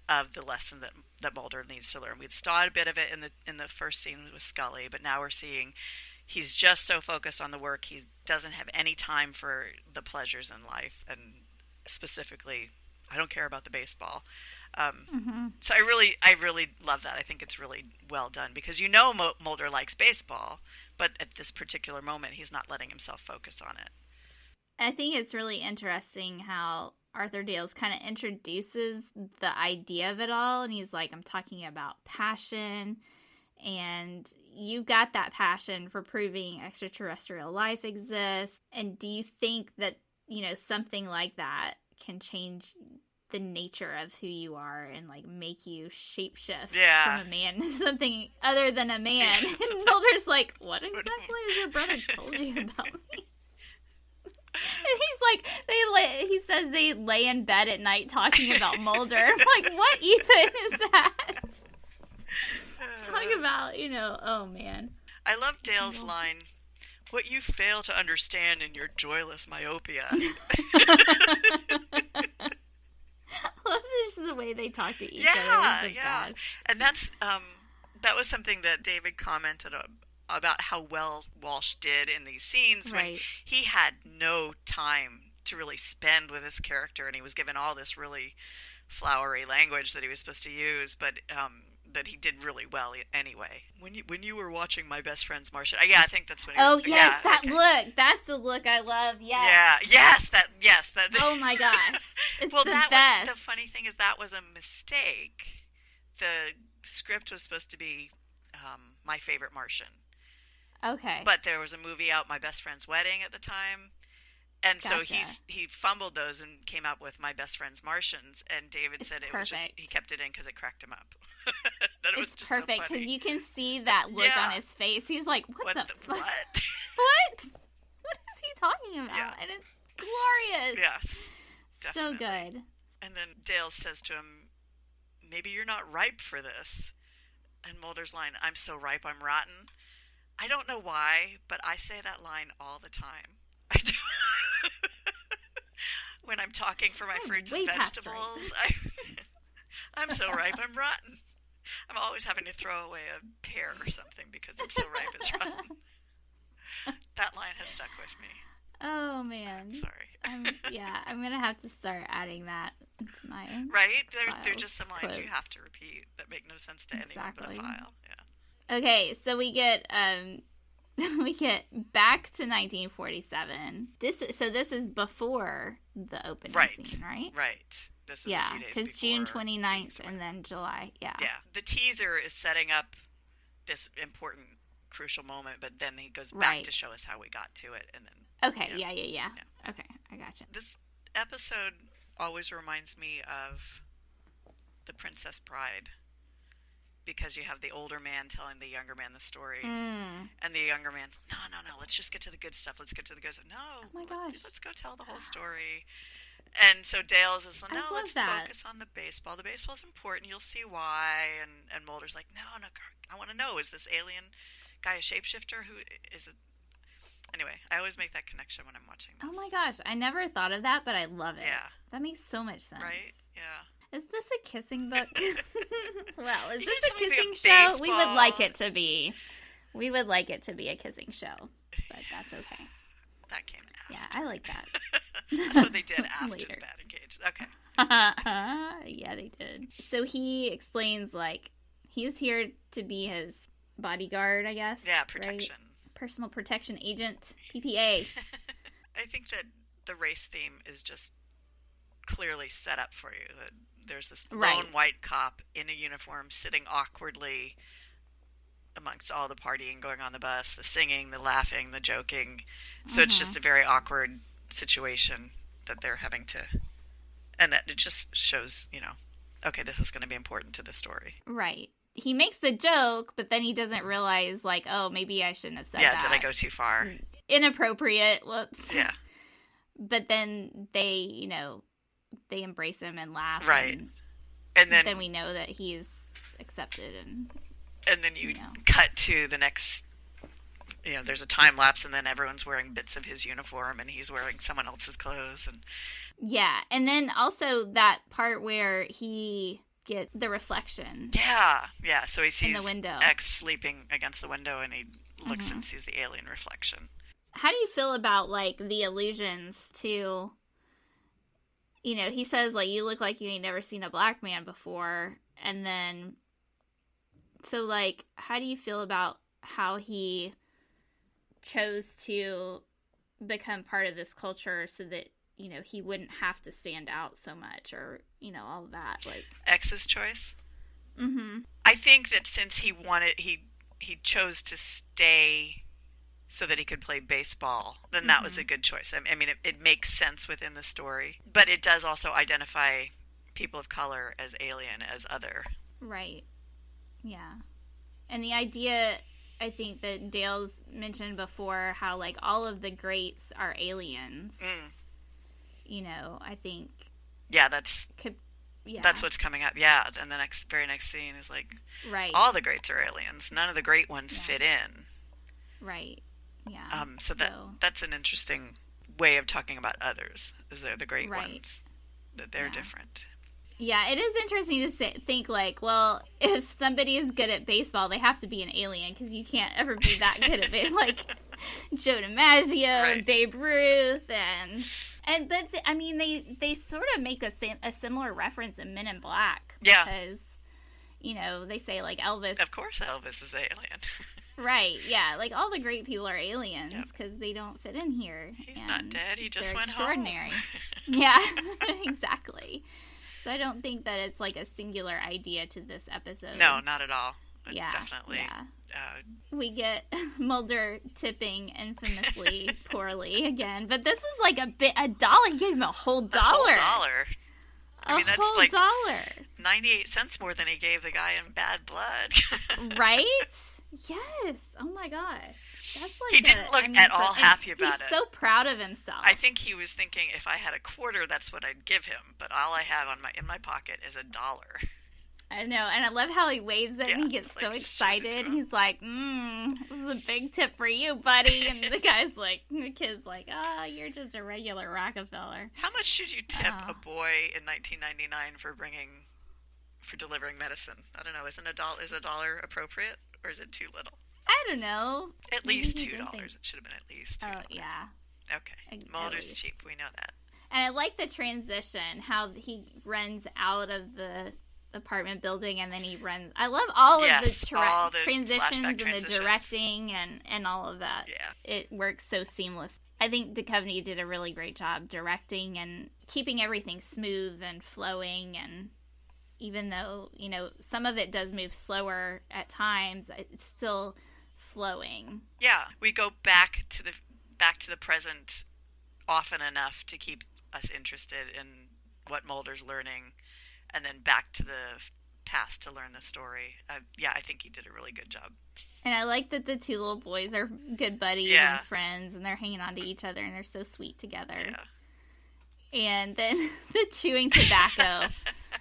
of the lesson that Mulder needs to learn. We saw a bit of it in the first scene with Scully, but now we're seeing he's just so focused on the work, he doesn't have any time for the pleasures in life. And specifically, I don't care about the baseball. So I really love that. I think it's really well done because Mulder likes baseball, but at this particular moment, he's not letting himself focus on it.
I think it's really interesting how Arthur Dales kind of introduces the idea of it all, and he's like, I'm talking about passion, and you've got that passion for proving extraterrestrial life exists, and do you think that, something like that can change the nature of who you are and, like, make you shapeshift from a man to something other than a man? And Mulder's like, what exactly has your brother told you about me? And he's like, he says they lay in bed at night talking about Mulder. I'm like, what Ethan is that? Talk about, oh man.
I love Dale's line, what you fail to understand in your joyless myopia.
I love just the way they talk to each other. Yeah. Best.
And that's, that was something that David commented on. About how well Walsh did in these scenes when he had no time to really spend with his character, and he was given all this really flowery language that he was supposed to use, but that he did really well anyway. When you were watching My Best Friend's Martian, I think that's when.
Look, that's the look I love. Yes.
Yeah. Yes. That.
Oh my gosh. It's
well,
the best.
The funny thing is that was a mistake. The script was supposed to be My Favorite Martian.
Okay.
But there was a movie out, My Best Friend's Wedding, at the time. And so he fumbled those and came up with My Best Friend's Martians. And David said it was just, he kept it in because it cracked him up. That it was just
perfect,
so funny.
Because you can see that look on his face. He's like, what the fuck?
What?
What? What is he talking about?
Yeah.
And it's glorious.
Yes. Definitely.
So good.
And then Dale says to him, maybe you're not ripe for this. And Mulder's line, I'm so ripe, I'm rotten. I don't know why, but I say that line all the time. I do. When I'm talking for my fruits and vegetables, I'm so ripe, I'm rotten. I'm always having to throw away a pear or something because it's so ripe, it's rotten. That line has stuck with me.
Oh, man.
Sorry.
I'm going to have to start adding that into my
Right? They're just some lines you have to repeat that make no sense to anyone but a file. Yeah.
Okay, so we get back to 1947. This is before the opening scene, right?
Right. This is a few days before.
Because June 29th and then July. Yeah.
Yeah. The teaser is setting up this important, crucial moment, but then he goes back to show us how we got to it, and then.
Okay. Yeah. Okay, I gotcha.
This episode always reminds me of The Princess Bride. Because you have the older man telling the younger man the story. And the younger man's, no, let's just get to the good stuff. Let's get to the good stuff. No,
oh my gosh.
Let's go tell the whole story. And so Dale's is like, no, let's focus on the baseball. The baseball's important. You'll see why. And Mulder's like, no, I want to know, is this alien guy a shapeshifter? Who is it? Anyway, I always make that connection when I'm watching this.
Oh my gosh, I never thought of that, but I love it.
Yeah.
That makes so much sense.
Right? Yeah.
Is this a kissing book? Well, is this a kissing show? We would like it to be. We would like it to be a kissing show, but that's okay.
That came after.
Yeah, I like that.
That's what they did after the batting cage. Okay.
Yeah, they did. So he explains, like, he's here to be his bodyguard, I guess.
Yeah, protection.
Right? Personal protection agent, PPA.
I think that the race theme is just clearly set up for you. That there's this lone white cop in a uniform sitting awkwardly amongst all the partying going on the bus, the singing, the laughing, the joking. So it's just a very awkward situation that they're having to, and that it just shows, okay, this is going to be important to the story.
Right. He makes the joke, but then he doesn't realize, like, oh, maybe I shouldn't have said that.
Yeah, did I go too far?
Inappropriate. Whoops.
Yeah.
But then they, they embrace him and laugh.
Right. And
then we know that he's accepted.
And then you cut to the next, there's a time lapse, and then everyone's wearing bits of his uniform, and he's wearing someone else's clothes.
Yeah. And then also that part where he get the reflection.
Yeah. So he sees
in the window.
X sleeping against the window, and he looks and sees the alien reflection.
How do you feel about, like, the allusions to you know, he says, like, you look like you ain't never seen a black man before. And then, so, like, how do you feel about how he chose to become part of this culture so that, you know, he wouldn't have to stand out so much, or, you know, all of that, like...
X's choice?
Mm-hmm.
I think that since he chose to stay so that he could play baseball, then that was a good choice. I mean, it makes sense within the story. But it does also identify people of color as alien, as other.
Right. Yeah. And the idea, I think, that Dale's mentioned before, how, like, all of the greats are aliens. You know, I think...
Yeah, that's what's coming up. Yeah, and the very next scene is like, all the greats are aliens. None of the great ones fit in.
Right. Yeah.
So that's an interesting way of talking about others. Is they're the great ones, that they're different.
Yeah, it is interesting to think, like, well, if somebody is good at baseball, they have to be an alien, because you can't ever be that good at it. Like Joe DiMaggio, and Babe Ruth, but I mean, they sort of make a similar reference in Men in Black.
Yeah.
Because, you know, they say, like, Elvis.
Of course Elvis is alien.
Right, yeah. Like, all the great people are aliens because they don't fit in here.
He's not dead. He just went
extraordinary.
home.
Yeah, exactly. So I don't think that it's, like, a singular idea to this episode.
No, not at all. It's definitely...
Yeah. We get Mulder tipping infamously poorly again. But this is, like, a dollar. He gave him a whole dollar.
A whole dollar. I mean, that's like
$1
$0.98 more than he gave the guy in Bad Blood.
Right? Yes. Oh, my gosh. That's like
he didn't look at all happy about it.
He's so proud of himself.
I think he was thinking, if I had a quarter, that's what I'd give him. But all I have in my pocket is $1.
I know, and I love how he waves it and he gets so excited. He's like, this is a big tip for you, buddy. And the kid's like, you're just a regular Rockefeller.
How much should you tip a boy in 1999 for delivering medicine? I don't know. Is $1 appropriate, or is it too little?
I don't know.
At least $2. It should have been at least $2.
Oh, yeah.
Okay. Mulder's cheap. We know that.
And I like the transition, how he runs out of the apartment building and then he runs. I love all of the transitions and the directing and all of that.
Yeah.
It works so seamless. I think Duchovny did a really great job directing and keeping everything smooth and flowing, and even though, you know, some of it does move slower at times, it's still flowing.
Yeah, we go back to the present often enough to keep us interested in what Mulder's learning, and then back to the past to learn the story. I think he did a really good job.
And I like that the two little boys are good buddies and friends, and they're hanging on to each other, and they're so sweet together. Yeah. And then the chewing tobacco.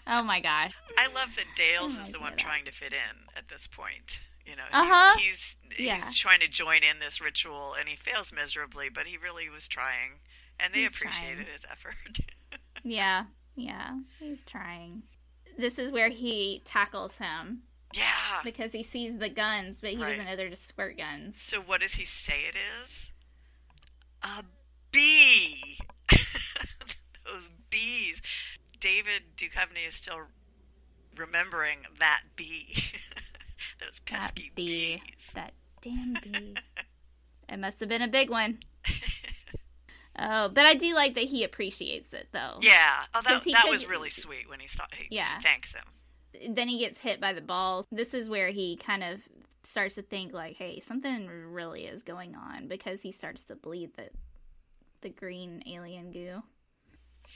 Oh my gosh.
I love that Dales is the one trying to fit in at this point. You know, he's trying to join in this ritual, and he fails miserably, but he really was trying, and they appreciated his effort.
Yeah, he's trying. This is where he tackles him.
Yeah.
Because he sees the guns, but he doesn't know they're just squirt guns.
So what does he say it is? A bee! Those bees. David Duchovny is still remembering that bee. Those pesky bees.
That damn bee. It must have been a big one. Oh, but I do like that he appreciates it, though.
Yeah. Oh, that was really sweet when he thanks him.
Then he gets hit by the ball. This is where he kind of starts to think, like, hey, something really is going on, because he starts to bleed the green alien goo.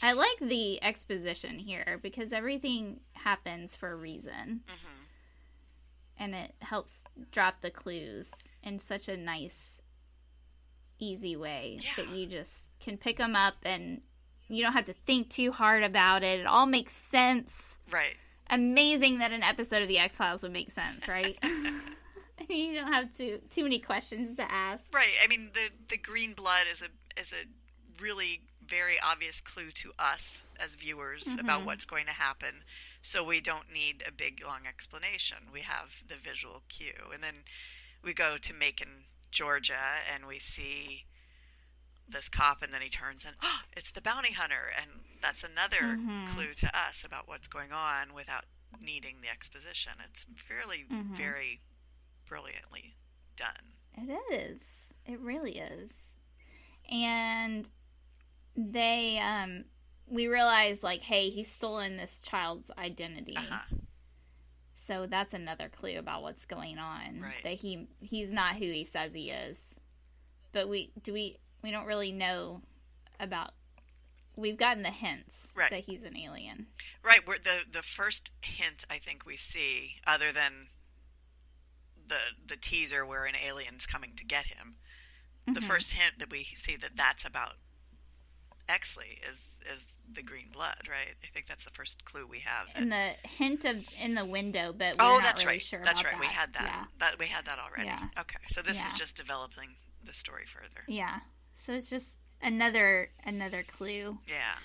I like the exposition here, because everything happens for a reason. Mm-hmm. And it helps drop the clues in such a nice, easy way that you just can pick them up and you don't have to think too hard about it. It all makes sense.
Right.
Amazing that an episode of The X-Files would make sense, right? You don't have too many questions to ask.
Right. I mean, the green blood is a really very obvious clue to us as viewers about what's going to happen. So we don't need a big, long explanation. We have the visual cue. And then we go to Macon, Georgia, and we see this cop, and then he turns and, it's the bounty hunter. And, That's another clue to us about what's going on without needing the exposition. It's really very brilliantly done.
It is. It really is. And they, we realize, like, hey, he's stolen this child's identity. So that's another clue about what's going on.
Right.
That he's not who he says he is. But we don't really know about. We've gotten the hints that he's an alien.
Right. The first hint I think we see, other than the teaser where an alien's coming to get him, the first hint that we see that's about Exley is the green blood, right? I think that's the first clue we have.
And the hint in the window, but we're not really sure about that.
That's right. We had that.
Yeah.
We had that already.
Yeah.
Okay. So this is just developing the story further.
Yeah. So it's just another clue.
Yeah.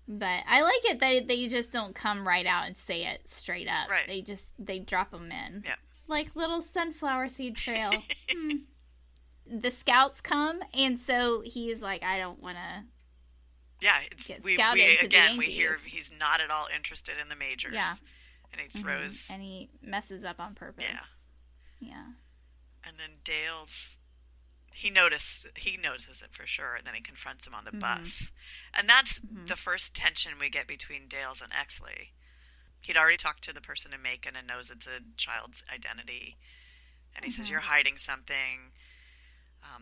But I like it that they just don't come right out and say it straight up.
Right.
They drop them in.
Yeah.
Like little sunflower seed trail. The scouts come, and so he's like, I don't want to.
Yeah, we again we hear he's not at all interested in the majors.
Yeah.
And he throws
and he messes up on purpose. Yeah.
And then Dale's he notices it for sure, and then he confronts him on the bus. And that's the first tension we get between Dales and Exley. He'd already talked to the person in Macon and knows it's a child's identity. And he says, you're hiding something.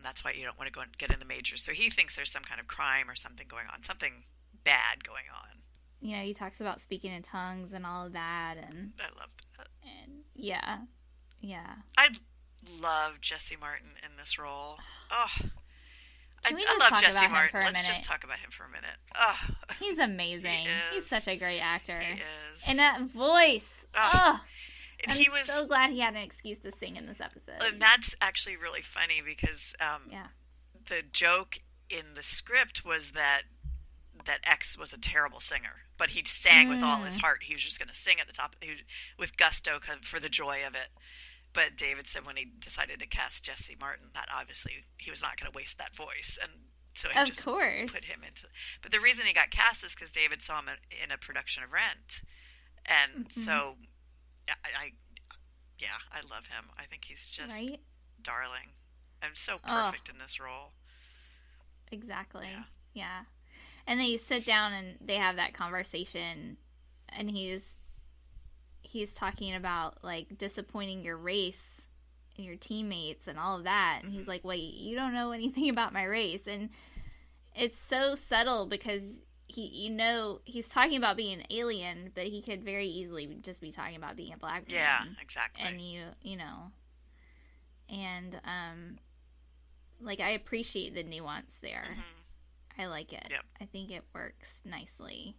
That's why you don't want to go and get in the majors. So he thinks there's some kind of crime or something going on, something bad going on.
You know, he talks about speaking in tongues and all of that. And
I love that.
And yeah.
I love Jesse Martin in this role. Oh,
Can we
I
just
love
talk
Jesse
about him
Martin.
for a
Let's
minute?
just talk about him for a minute. Oh,
he's amazing.
He
He's such a great actor.
He is.
And that voice.
Oh. And
I'm so glad he had an excuse to sing in this episode.
And that's actually really funny because the joke in the script was that X was a terrible singer, but he sang with all his heart. He was just going to sing at the top with gusto for the joy of it. But David said when he decided to cast Jesse Martin, that obviously he was not going to waste that voice, and so he put him into. But the reason he got cast is because David saw him in a production of Rent, and so I love him. I think he's just darling. I'm so perfect in this role.
Exactly. Yeah. And they sit down and they have that conversation, and he's talking about like disappointing your race and your teammates and all of that, and he's like, wait, you don't know anything about my race. And it's so subtle because he's talking about being an alien, but he could very easily just be talking about being a black man.
Yeah, exactly.
And you know, and like I appreciate the nuance there. I like it.
Yep.
I think it works nicely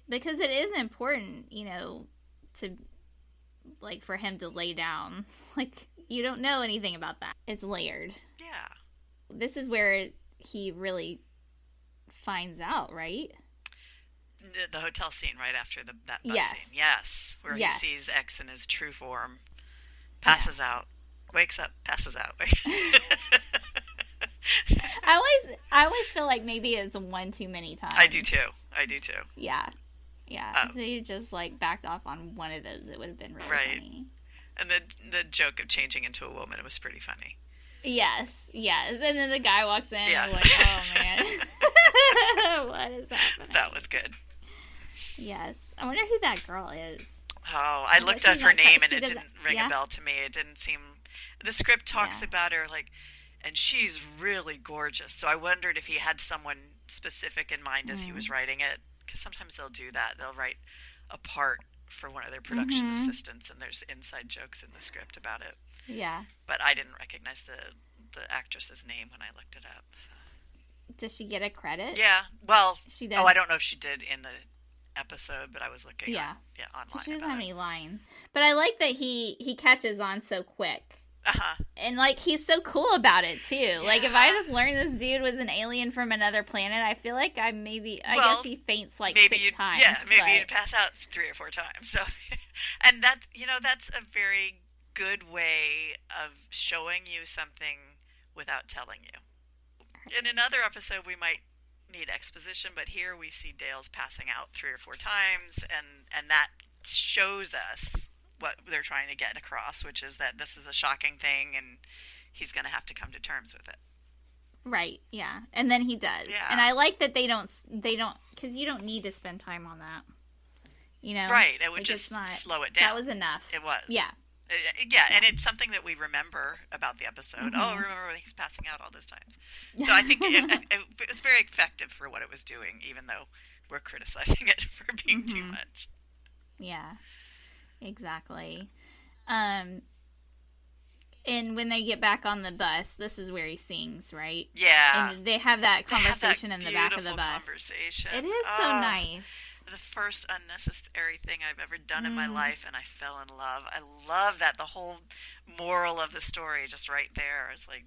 because it is important, you know, to like for him to lay down like you don't know anything about that. It's layered.
Yeah.
This is where he really finds out, right?
The hotel scene right after that bus scene. Yes. Where he sees X in his true form. Passes out. Wakes up. Passes out.
I always feel like maybe it's one too many times.
I do too.
Yeah. If they just like backed off on one of those, it would have been really funny. And
the joke of changing into a woman, it was pretty funny.
Yes. And then the guy walks in and I'm like, oh man. What is happening?
That was good.
Yes. I wonder who that girl is.
Oh, I looked up her name and it didn't ring a bell to me. It didn't seem... The script talks about her like... And she's really gorgeous. So I wondered if he had someone specific in mind as he was writing it. Because sometimes they'll do that. They'll write a part for one of their production assistants, and there's inside jokes in the script about it.
Yeah.
But I didn't recognize the actress's name when I looked it up. So.
Does she get a credit?
Yeah. Well,
she does.
Oh, I don't know if she did in the episode, but I was looking online.
So she doesn't have any lines. But I like that he catches on so quick. And like he's so cool about it too. Yeah. Like if I just learned this dude was an alien from another planet, I feel like I guess he faints like 6 times.
Yeah, maybe you'd pass out 3 or 4 times. So, and that's a very good way of showing you something without telling you. In another episode, we might need exposition, but here we see Dale's passing out 3 or 4 times, and that shows us what they're trying to get across, which is that this is a shocking thing, and he's going to have to come to terms with it.
Right, yeah. And then he does.
Yeah.
And I like that they don't, because you don't need to spend time on that. You know?
Right, it would just slow it down.
That was enough.
It was.
Yeah.
Yeah, and it's something that we remember about the episode. Oh, remember when he's passing out all those times. So I think it was very effective for what it was doing, even though we're criticizing it for being too much.
Yeah, exactly. And when they get back on the bus, this is where he sings, right?
Yeah.
And they have that conversation in the back of the bus.
Conversation.
It is so nice.
The first unnecessary thing I've ever done in my life, and I fell in love. I love that. The whole moral of the story just right there is like,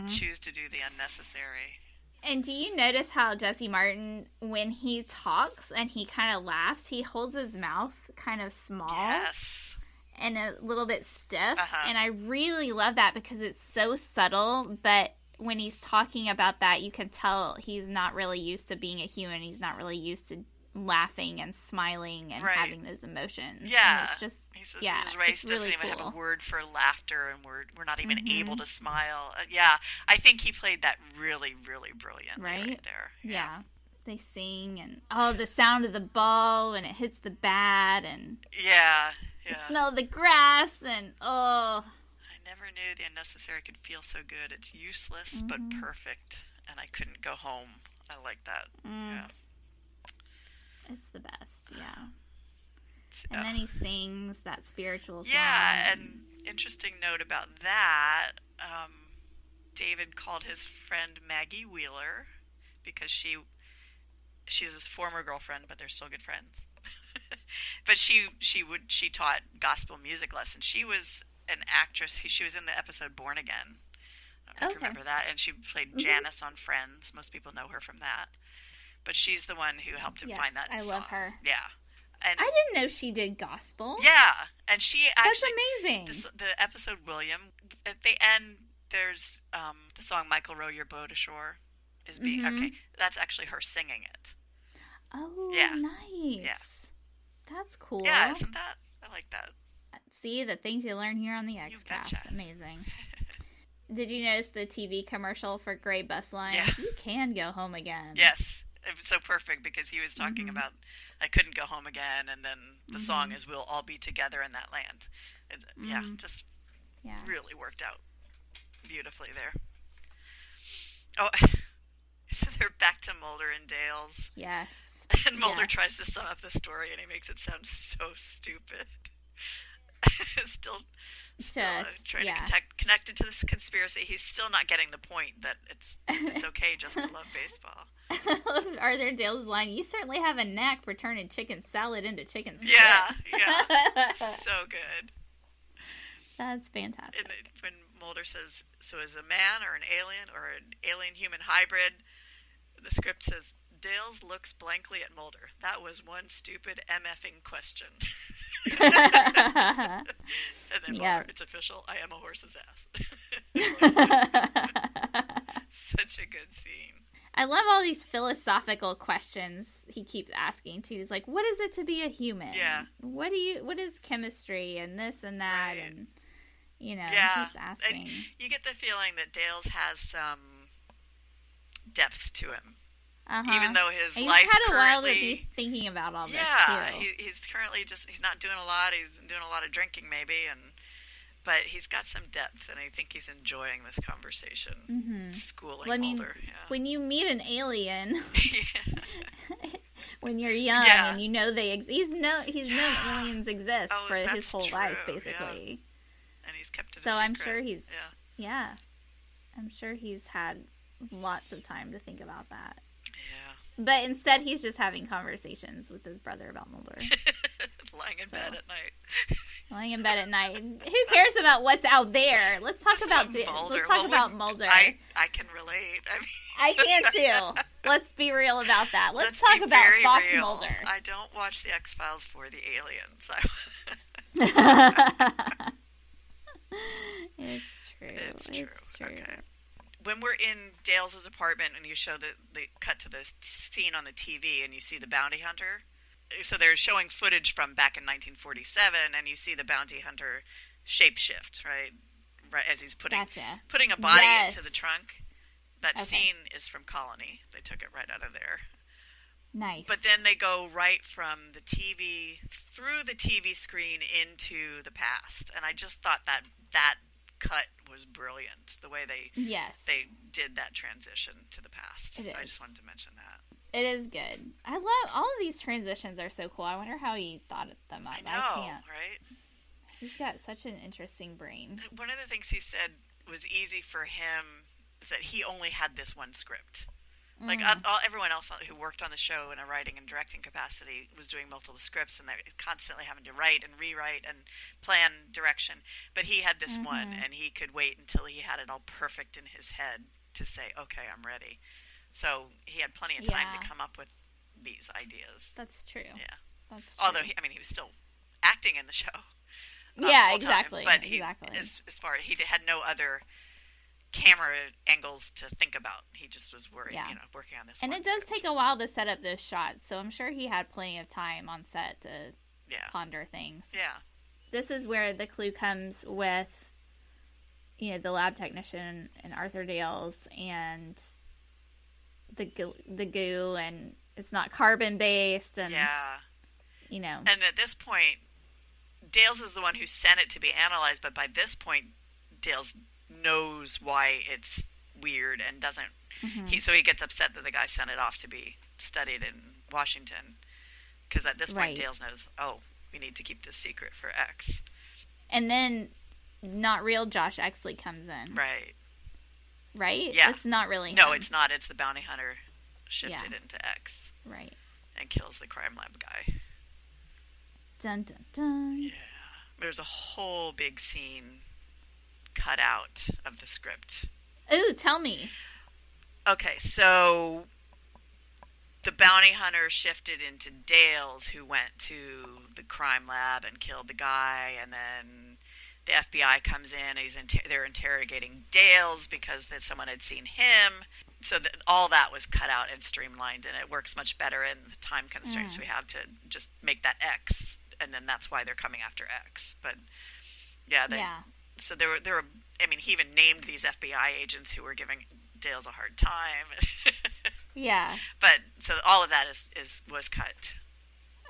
choose to do the unnecessary.
And do you notice how Jesse Martin, when he talks and he kind of laughs, he holds his mouth kind of small?
Yes.
And a little bit stiff. And I really love that because it's so subtle, but when he's talking about that, you can tell he's not really used to being a human. He's not really used to laughing and smiling and having those emotions.
Yeah.
And it's just,
he says his race doesn't even have a word for laughter, and we're not even able to smile. I think he played that really, really brilliantly right there.
Yeah. They sing, and the sound of the ball, and it hits the bat, and the smell of the grass, and I
never knew the unnecessary could feel so good. It's useless but perfect, and I couldn't go home. I like that. Yeah.
It's the best, yeah. And then he sings that spiritual song.
Yeah, and interesting note about that, David called his friend Maggie Wheeler because she's his former girlfriend, but they're still good friends. But she taught gospel music lessons. She was an actress. She was in the episode Born Again. I don't know if you remember that. And she played Janice on Friends. Most people know her from that. But she's the one who helped him find that song.
I love her.
Yeah. And
I didn't know she did gospel.
Yeah. And she actually...
That's amazing.
The episode William, at the end, there's the song Michael Row Your Boat Ashore is being... Okay, that's actually her singing it.
Oh, nice.
Yeah.
That's cool.
Yeah, isn't that? I like that.
See, the things you learn here on the X-Cast. Amazing. Did you notice the TV commercial for Gray Bus Lines?
Yeah.
You can go home again.
Yes. It was so perfect because he was talking about I couldn't go home again, and then the song is We'll All Be Together in That Land. Just really worked out beautifully there. Oh, so they're back to Mulder and Dale's.
Yes.
And Mulder tries to sum up the story, and he makes it sound so stupid. Still trying to connect it to this conspiracy. He's still not getting the point that it's okay just to love baseball.
Are there Dale's line? You certainly have a knack for turning chicken salad into chicken soup.
Yeah. So good.
That's fantastic.
And when Mulder says, so is a man or an alien or an alien-human hybrid, the script says, Dale's looks blankly at Mulder. That was one stupid MFing question. And then Mulder, it's official, I am a horse's ass. Such a good scene.
I love all these philosophical questions he keeps asking too. He's like, what is it to be a human?
Yeah.
What is chemistry and this and that? Right. And, he keeps asking.
And you get the feeling that Dale's has some depth to him. Even though his life
had a while to
currently...
be thinking about all this,
too.
Yeah,
he's currently he's not doing a lot. He's doing a lot of drinking, maybe, but he's got some depth, and I think he's enjoying this conversation. Schooling Mulder. Yeah.
When you meet an alien, when you're young and you know he's known aliens exist for his whole life, basically.
Yeah. And he's kept it a secret.
So I'm sure I'm sure he's had lots of time to think about that.
Yeah.
But instead, he's just having conversations with his brother about Mulder.
Lying in bed at night.
Lying in bed at night. Who cares about what's out there? Let's talk about Mulder.
I can relate.
I can too. Let's be real about that. Let's talk about Fox
real.
Mulder.
I don't watch the X-Files for the aliens.
It's true.
Okay. when we're in Dale's apartment and you show the cut to the scene on the TV and you see the bounty hunter, so they're showing footage from back in 1947, and you see the bounty hunter shapeshift, right as he's putting a body into the trunk. That scene is from Colony. They took it right out of there.
Nice.
But then they go right from the TV, through the TV screen into the past. And I just thought that cut was brilliant, the way they did that transition to the past. So I just wanted to mention that.
It is good. I love all of these transitions are so cool. I wonder how he thought them up.
I know, right?
He's got such an interesting brain.
One of the things he said was easy for him is that he only had this one script. Like, everyone else who worked on the show in a writing and directing capacity was doing multiple scripts, and they're constantly having to write and rewrite and plan direction. But he had this one, and he could wait until he had it all perfect in his head to say, okay, I'm ready. So he had plenty of time to come up with these ideas.
That's true.
Yeah.
That's true.
Although, he was still acting in the show.
Yeah, exactly.
But as far he had no other camera angles to think about. He just was worried, working on this.
And it does take a while to set up those shots, so I'm sure he had plenty of time on set to ponder things.
Yeah.
This is where the clue comes with, the lab technician and Arthur Dales and the goo, and it's not carbon based, and And
at this point, Dales is the one who sent it to be analyzed, but by this point, Dales knows why it's weird and doesn't. So he gets upset that the guy sent it off to be studied in Washington, because at this point Dales knows, we need to keep this secret for X.
And then not real Josh Exley comes in. Right?
Yeah.
It's not really him.
No, it's not. It's the bounty hunter shifted into X.
Right.
And kills the crime lab guy.
Dun dun dun.
Yeah. There's a whole big scene cut out of the script.
Ooh, tell me.
Okay, so the bounty hunter shifted into Dales, who went to the crime lab and killed the guy, and then the FBI comes in and they're interrogating Dales because someone had seen him. So all that was cut out and streamlined, and it works much better in the time constraints we have to just make that X, and then that's why they're coming after X. But so there were. I mean, he even named these FBI agents who were giving Dales a hard time.
Yeah.
But so all of that was cut.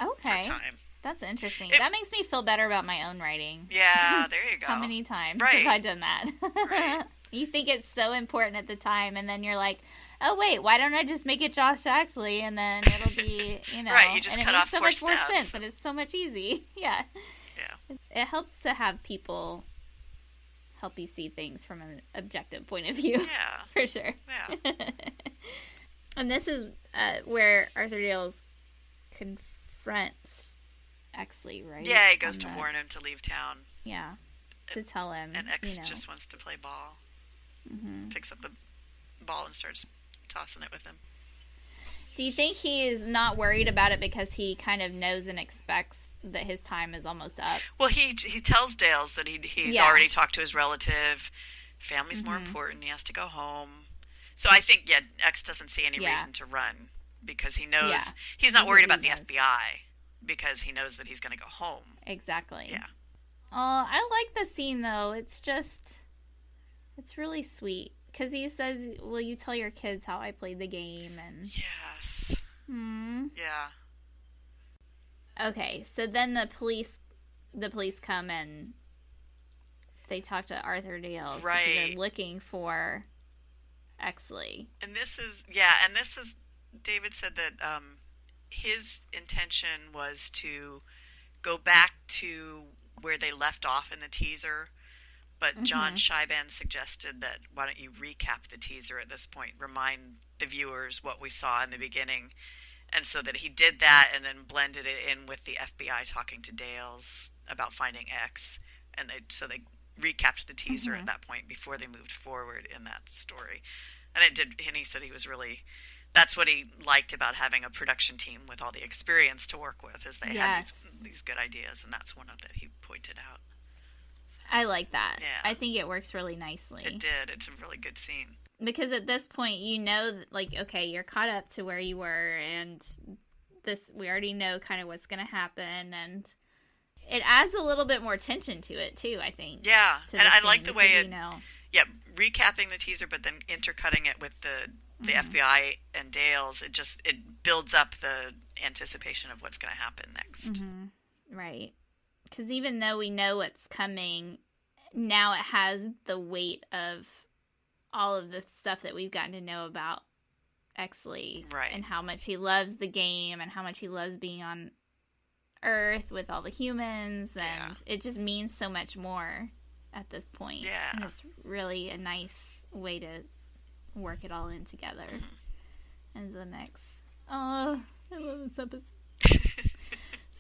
Okay.
For time.
That's interesting. That makes me feel better about my own writing.
Yeah, there you go.
How many times have I done that?
Right.
You think it's so important at the time, and then you're like, oh, wait, why don't I just make it Josh Exley, and then it'll be,
Right, you just cut off
so
four
much
steps.
more sense, and it's so much easy. Yeah.
Yeah.
It helps to have people help you see things from an objective point of view.
Yeah.
For sure.
Yeah.
And this is where Arthur Dales confronts Exley, right?
Yeah, he goes to warn him to leave town.
Yeah. To tell him.
And X just wants to play ball. Picks up the ball and starts tossing it with him.
Do you think he is not worried about it because he kind of knows and expects that his time is almost up?
Well, he tells Dales that he's already talked to his relative. Family's more important. He has to go home. So I think, X doesn't see any reason to run because he knows he's not worried about the FBI because he knows that he's going to go home.
Exactly.
Yeah.
Oh, I like the scene, though. It's really sweet. Because he says, will you tell your kids how I played the game? And
yes. Yeah.
Okay, so then the police come and they talk to Arthur Dales.
Right.
Because they're looking for Exley.
And this is, David said that his intention was to go back to where they left off in the teaser, but John Scheiban suggested that why don't you recap the teaser at this point, remind the viewers what we saw in the beginning, and so that he did that and then blended it in with the FBI talking to Dales about finding X, and they recapped the teaser at that point before they moved forward in that story. And it did, and he said he was really, that's what he liked about having a production team with all the experience to work with, is they had these good ideas, and that's one of that he pointed out.
I like that.
Yeah.
I think it works really nicely.
It did. It's a really good scene.
Because at this point, you know, like, okay, you're caught up to where you were, and we already know kind of what's going to happen, and it adds a little bit more tension to it, too, I think.
Yeah, and I like the way it,
yeah,
recapping the teaser, but then intercutting it with the FBI and Dale's, it builds up the anticipation of what's going to happen next.
Mm-hmm. Right. Because even though we know what's coming, now it has the weight of all of the stuff that we've gotten to know about Exley.
Right.
And how much he loves the game and how much he loves being on Earth with all the humans. And it just means so much more at this point.
Yeah.
And it's really a nice way to work it all in together. And the mix. Oh, I love this episode.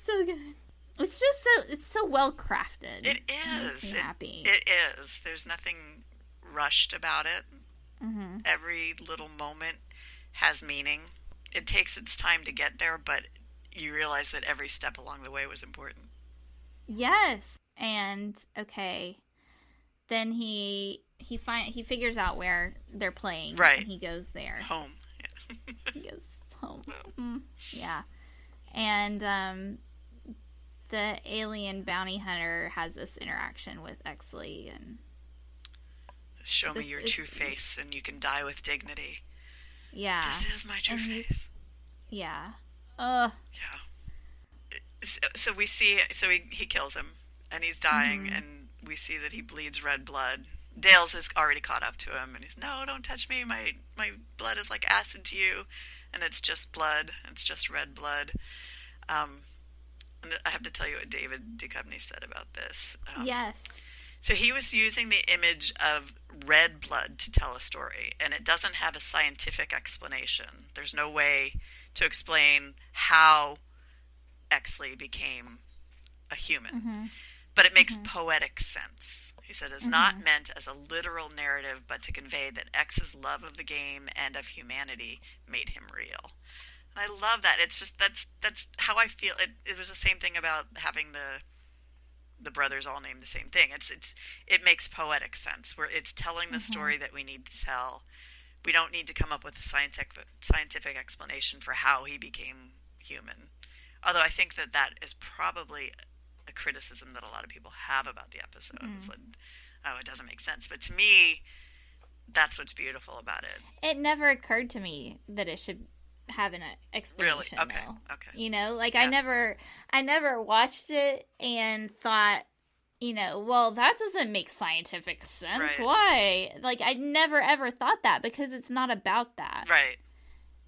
So good. It's just so well crafted.
It is.
It makes me happy.
It is. There's nothing rushed about it.
Mm-hmm.
Every little moment has meaning. It takes its time to get there, but you realize that every step along the way was important.
Yes. And okay, then he figures out where they're playing.
Right.
And he goes there.
Home.
He goes home. Mm-hmm. Yeah. And the alien bounty hunter has this interaction with Exley, and
show me your true face and you can die with dignity.
Yeah.
This is my true face.
Yeah.
Yeah. So we see, he kills him and he's dying, and we see that he bleeds red blood. Dale's is already caught up to him, and he's, no, don't touch me. My blood is like acid to you, and it's just blood. It's just red blood. And I have to tell you what David Duchovny said about this.
Yes.
So he was using the image of red blood to tell a story, and it doesn't have a scientific explanation. There's no way to explain how Exley became a human. But it makes poetic sense. He said it's not meant as a literal narrative, but to convey that X's love of the game and of humanity made him real. And I love that. It's just that's how I feel. It was the same thing about having the brothers all named the same thing. It makes poetic sense, where it's telling the story that we need to tell. We don't need to come up with a scientific explanation for how he became human. Although I think that is probably a criticism that a lot of people have about the episode. It's like, oh, it doesn't make sense. But to me, that's what's beautiful about it.
It never occurred to me that it should have an explanation.
Really? Okay.
Though.
Okay.
You know, like I never watched it and thought, you know, well, that doesn't make scientific sense.
Right.
Why? Like I never ever thought that, because it's not about that.
Right.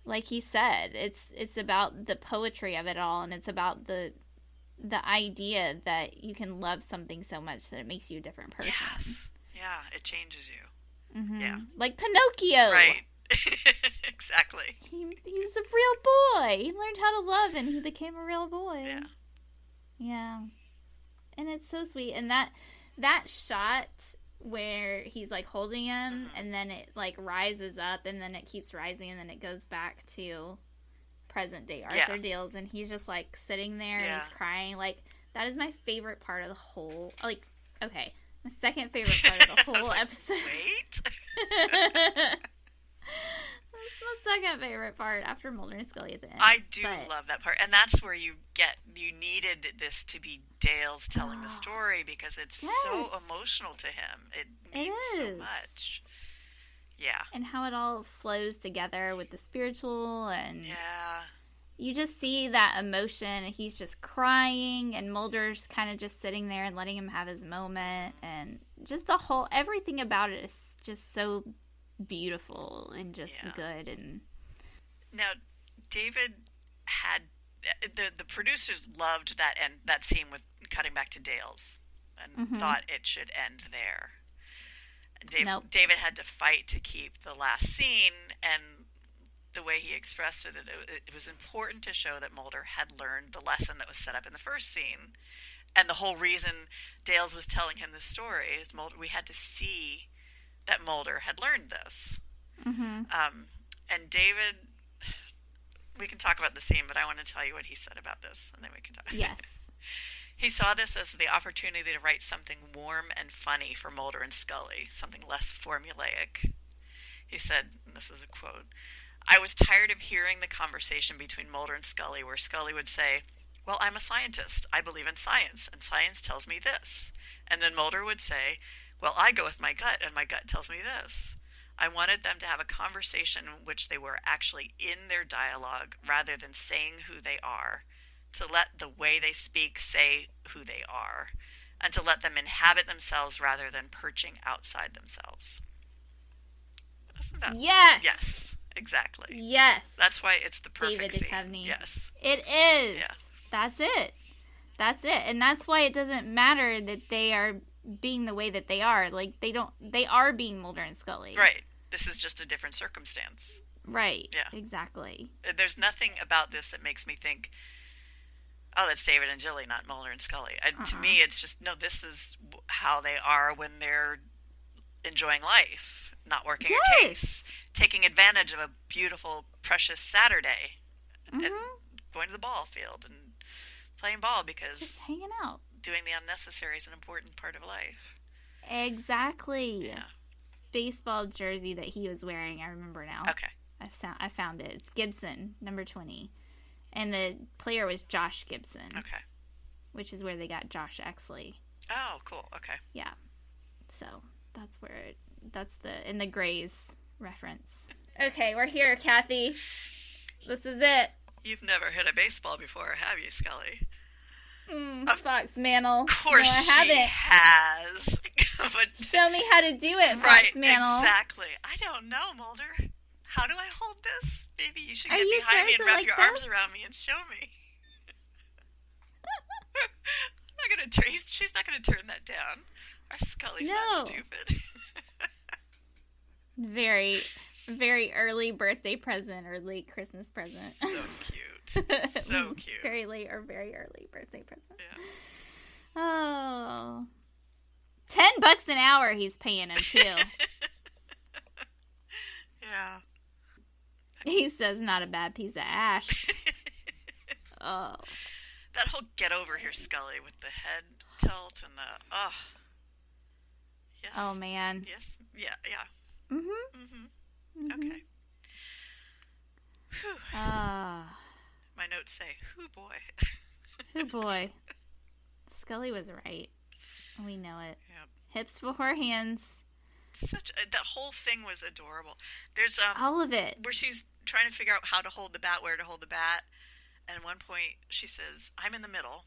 Like he said, it's about the poetry of it all, and it's about the idea that you can love something so much that it makes you a different person.
Yes. Yeah, it changes you. Yeah.
Like Pinocchio.
Right. Exactly.
He was a real boy. He learned how to love, and he became a real boy.
Yeah.
Yeah. And it's so sweet. And that shot where he's like holding him, and then it like rises up, and then it keeps rising, and then it goes back to present day Arthur Dales, and he's just like sitting there and he's crying. Like, that is my favorite part of the whole, like, okay, my second favorite part of the whole episode.
Wait.
That's my second favorite part after Mulder and Scully at the end.
I do love that part, and that's where you needed this to be Dale's telling the story, because it's so emotional to him. It means so much. Yeah. And
how it all flows together with the spiritual, and you just see that emotion. He's just crying, and Mulder's kind of just sitting there and letting him have his moment, and just everything about it is just so beautiful and just good. And
now David had the producers loved that scene with cutting back to Dale's, and thought it should end there. David had to fight to keep the last scene, and the way he expressed it was important to show that Mulder had learned the lesson that was set up in the first scene. And the whole reason Dale's was telling him this story is we had to see that Mulder had learned this. And David, we can talk about the scene, but I want to tell you what he said about this, and then we can talk.
Yes.
He saw this as the opportunity to write something warm and funny for Mulder and Scully, something less formulaic. He said, and this is a quote, "I was tired of hearing the conversation between Mulder and Scully where Scully would say, 'Well, I'm a scientist. I believe in science, and science tells me this.' And then Mulder would say, 'Well, I go with my gut, and my gut tells me this.' I wanted them to have a conversation in which they were actually in their dialogue rather than saying who they are, to let the way they speak say who they are, and to let them inhabit themselves rather than perching outside themselves." Isn't that?
Yes.
Yes, exactly.
Yes.
That's why it's the perfect
David
scene.
Duchovny.
Yes.
It is.
Yeah.
That's it. That's it. And that's why it doesn't matter that they are being the way that they are. Like, they are being Mulder and Scully.
Right. This is just a different circumstance.
Right.
Yeah.
Exactly.
There's nothing about this that makes me think, oh, that's David and Jilly, not Mulder and Scully. To me, it's just, no, this is how they are when they're enjoying life, not working a case, taking advantage of a beautiful, precious Saturday, and going to the ball field and playing ball because
just hanging out.
Doing the unnecessary is an important part of life.
Exactly.
Yeah.
Baseball jersey that he was wearing, I remember now.
Okay.
I found it. It's Gibson, number 20. And the player was Josh Gibson.
Okay.
Which is where they got Josh Exley.
Oh, cool. Okay.
Yeah. So, that's where that's in the Grays reference. Okay, we're here, Cathy. This is it.
You've never hit a baseball before, have you, Scully?
Fox Mantle.
Of course
no, I
she
haven't.
has. But,
show me how to do it, Fox
right,
Mantle.
Exactly. I don't know, Mulder. How do I hold this? Maybe you should
Are
get
you
behind
sure
me and
it's
wrap
like
your
this?
arms around me and show me. I'm not gonna she's not going to turn that down. Our Scully's not stupid.
Very, very early birthday present or late Christmas present.
So cute. So cute.
Very late or very early birthday present.
Yeah.
Oh. $10 an hour he's paying him, too.
Yeah.
He says not a bad piece of ash. Oh.
That whole get over here, Scully, with the head tilt and the, oh. Yes.
Oh, man.
Yes. Yeah, yeah. Okay. Whew. My notes say, "Whoo boy."
Oh boy. Scully was right. We know it.
Yep.
Hips before hands.
The whole thing was adorable. There's
all of it
where she's trying to figure out how to hold the bat, where to hold the bat, and at one point she says, "I'm in the middle,"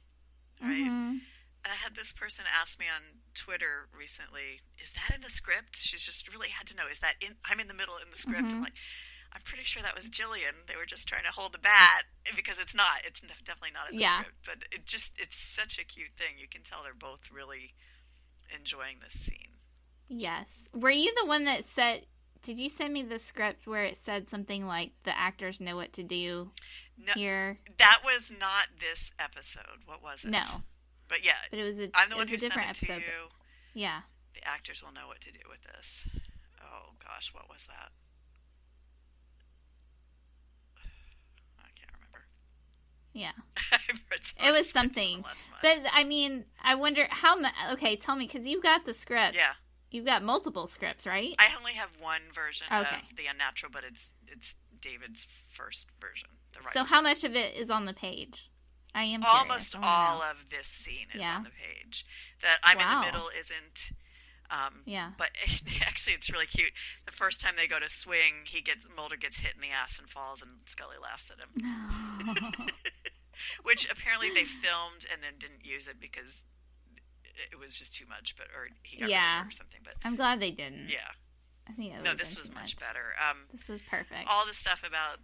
right? And I had this person ask me on Twitter recently, "Is that in the script?" She's just really had to know, "Is that I'm in the middle in the script?" I'm like, I'm pretty sure that was Jillian. They were just trying to hold the bat because it's not. It's definitely not in the script. But it's such a cute thing. You can tell they're both really enjoying this scene.
Yes. Were you the one that said, did you send me the script where it said something like the actors know what to do here?
That was not this episode. What was it?
No.
But yeah.
But it was
I'm the one who
sent
sent it
episode.
to you.
Yeah.
The actors will know what to do with this. Oh gosh, what was that? I can't remember.
Yeah.
I've read
it was something. But I mean, I wonder how much. Okay, tell me, because you've got the script.
Yeah.
You've got multiple scripts, right?
I only have one version of The Unnatural, but it's David's first version.
So how much of it is on the page? I am
almost all of this scene is on the page. That I'm in the middle isn't. But actually, it's really cute. The first time they go to swing, Mulder gets hit in the ass and falls, and Scully laughs at him. Which apparently they filmed and then didn't use it because it was just too much, or he got rid of it or something. But
I'm glad they didn't.
Yeah,
I think
this was much better.
This was perfect.
All the stuff about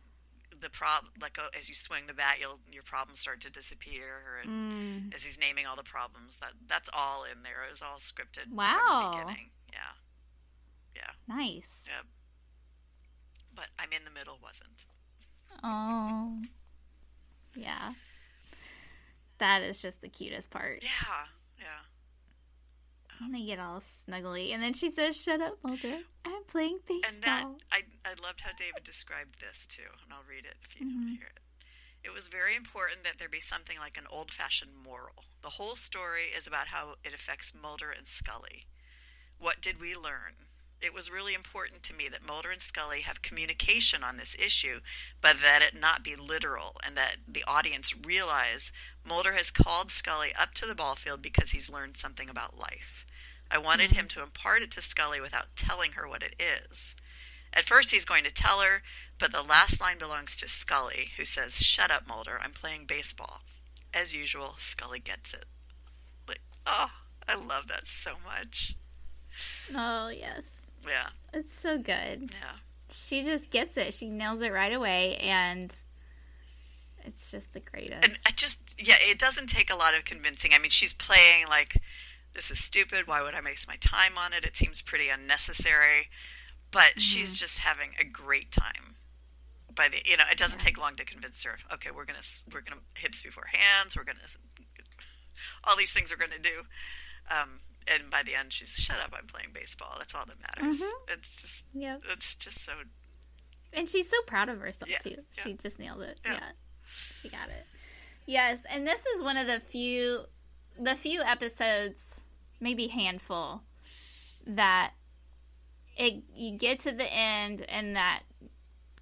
the problem, like as you swing the bat, your problems start to disappear, and as he's naming all the problems, that's all in there. It was all scripted from the beginning. Yeah.
Nice.
Yep. But I'm in the middle wasn't.
Oh. Yeah. That is just the cutest part.
Yeah.
And they get all snuggly. And then she says, "Shut up, Mulder. I'm playing baseball."
And that, I loved how David described this, too. And I'll read it if you want to hear it. It was very important that there be something like an old-fashioned moral. The whole story is about how it affects Mulder and Scully. What did we learn? It was really important to me that Mulder and Scully have communication on this issue, but that it not be literal, and that the audience realize Mulder has called Scully up to the ball field because he's learned something about life. I wanted him to impart it to Scully without telling her what it is. At first he's going to tell her, but the last line belongs to Scully, who says, "Shut up, Mulder, I'm playing baseball." As usual, Scully gets it. Like, oh, I love that so much.
Oh, yes.
Yeah.
It's so good.
Yeah.
She just gets it. She nails it right away, and it's just the greatest.
And it doesn't take a lot of convincing. I mean, she's playing like, this is stupid. Why would I waste my time on it? It seems pretty unnecessary. But she's just having a great time. It doesn't take long to convince her. Okay, we're gonna hips before hands. We're gonna all these things we're gonna do. And by the end, she's, "Shut up! I'm playing baseball. That's all that matters." It's just so.
And she's so proud of herself too. Yeah. She just nailed it. Yeah, she got it. Yes, and this is one of the few episodes, maybe handful, that you get to the end and that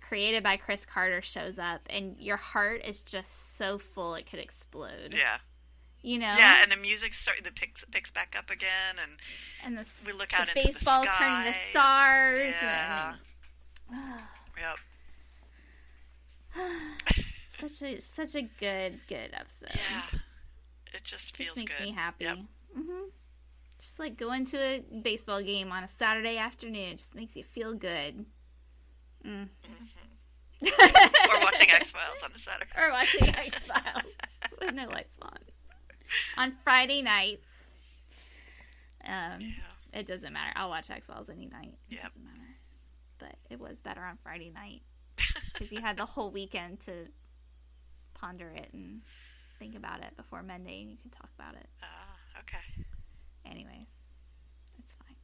created by Chris Carter shows up, and your heart is just so full it could explode.
Yeah.
You know?
Yeah, and the music picks back up again, and we look out into the sky.
Baseball turning to stars.
Yeah.
Yep. Such a good episode.
Yeah. It just feels good.
Makes me happy.
Yep.
Mm-hmm. Just like going to a baseball game on a Saturday afternoon. It just makes you feel good. Mm.
Mm-hmm. Or watching X-Files on a Saturday.
Or watching X-Files with no lights on Friday nights. It doesn't matter. I'll watch X-Files any night. It doesn't matter. But it was better on Friday night. Because you had the whole weekend to ponder it and think about it before Monday, and you can talk about it.
Okay.
Anyways, it's fine.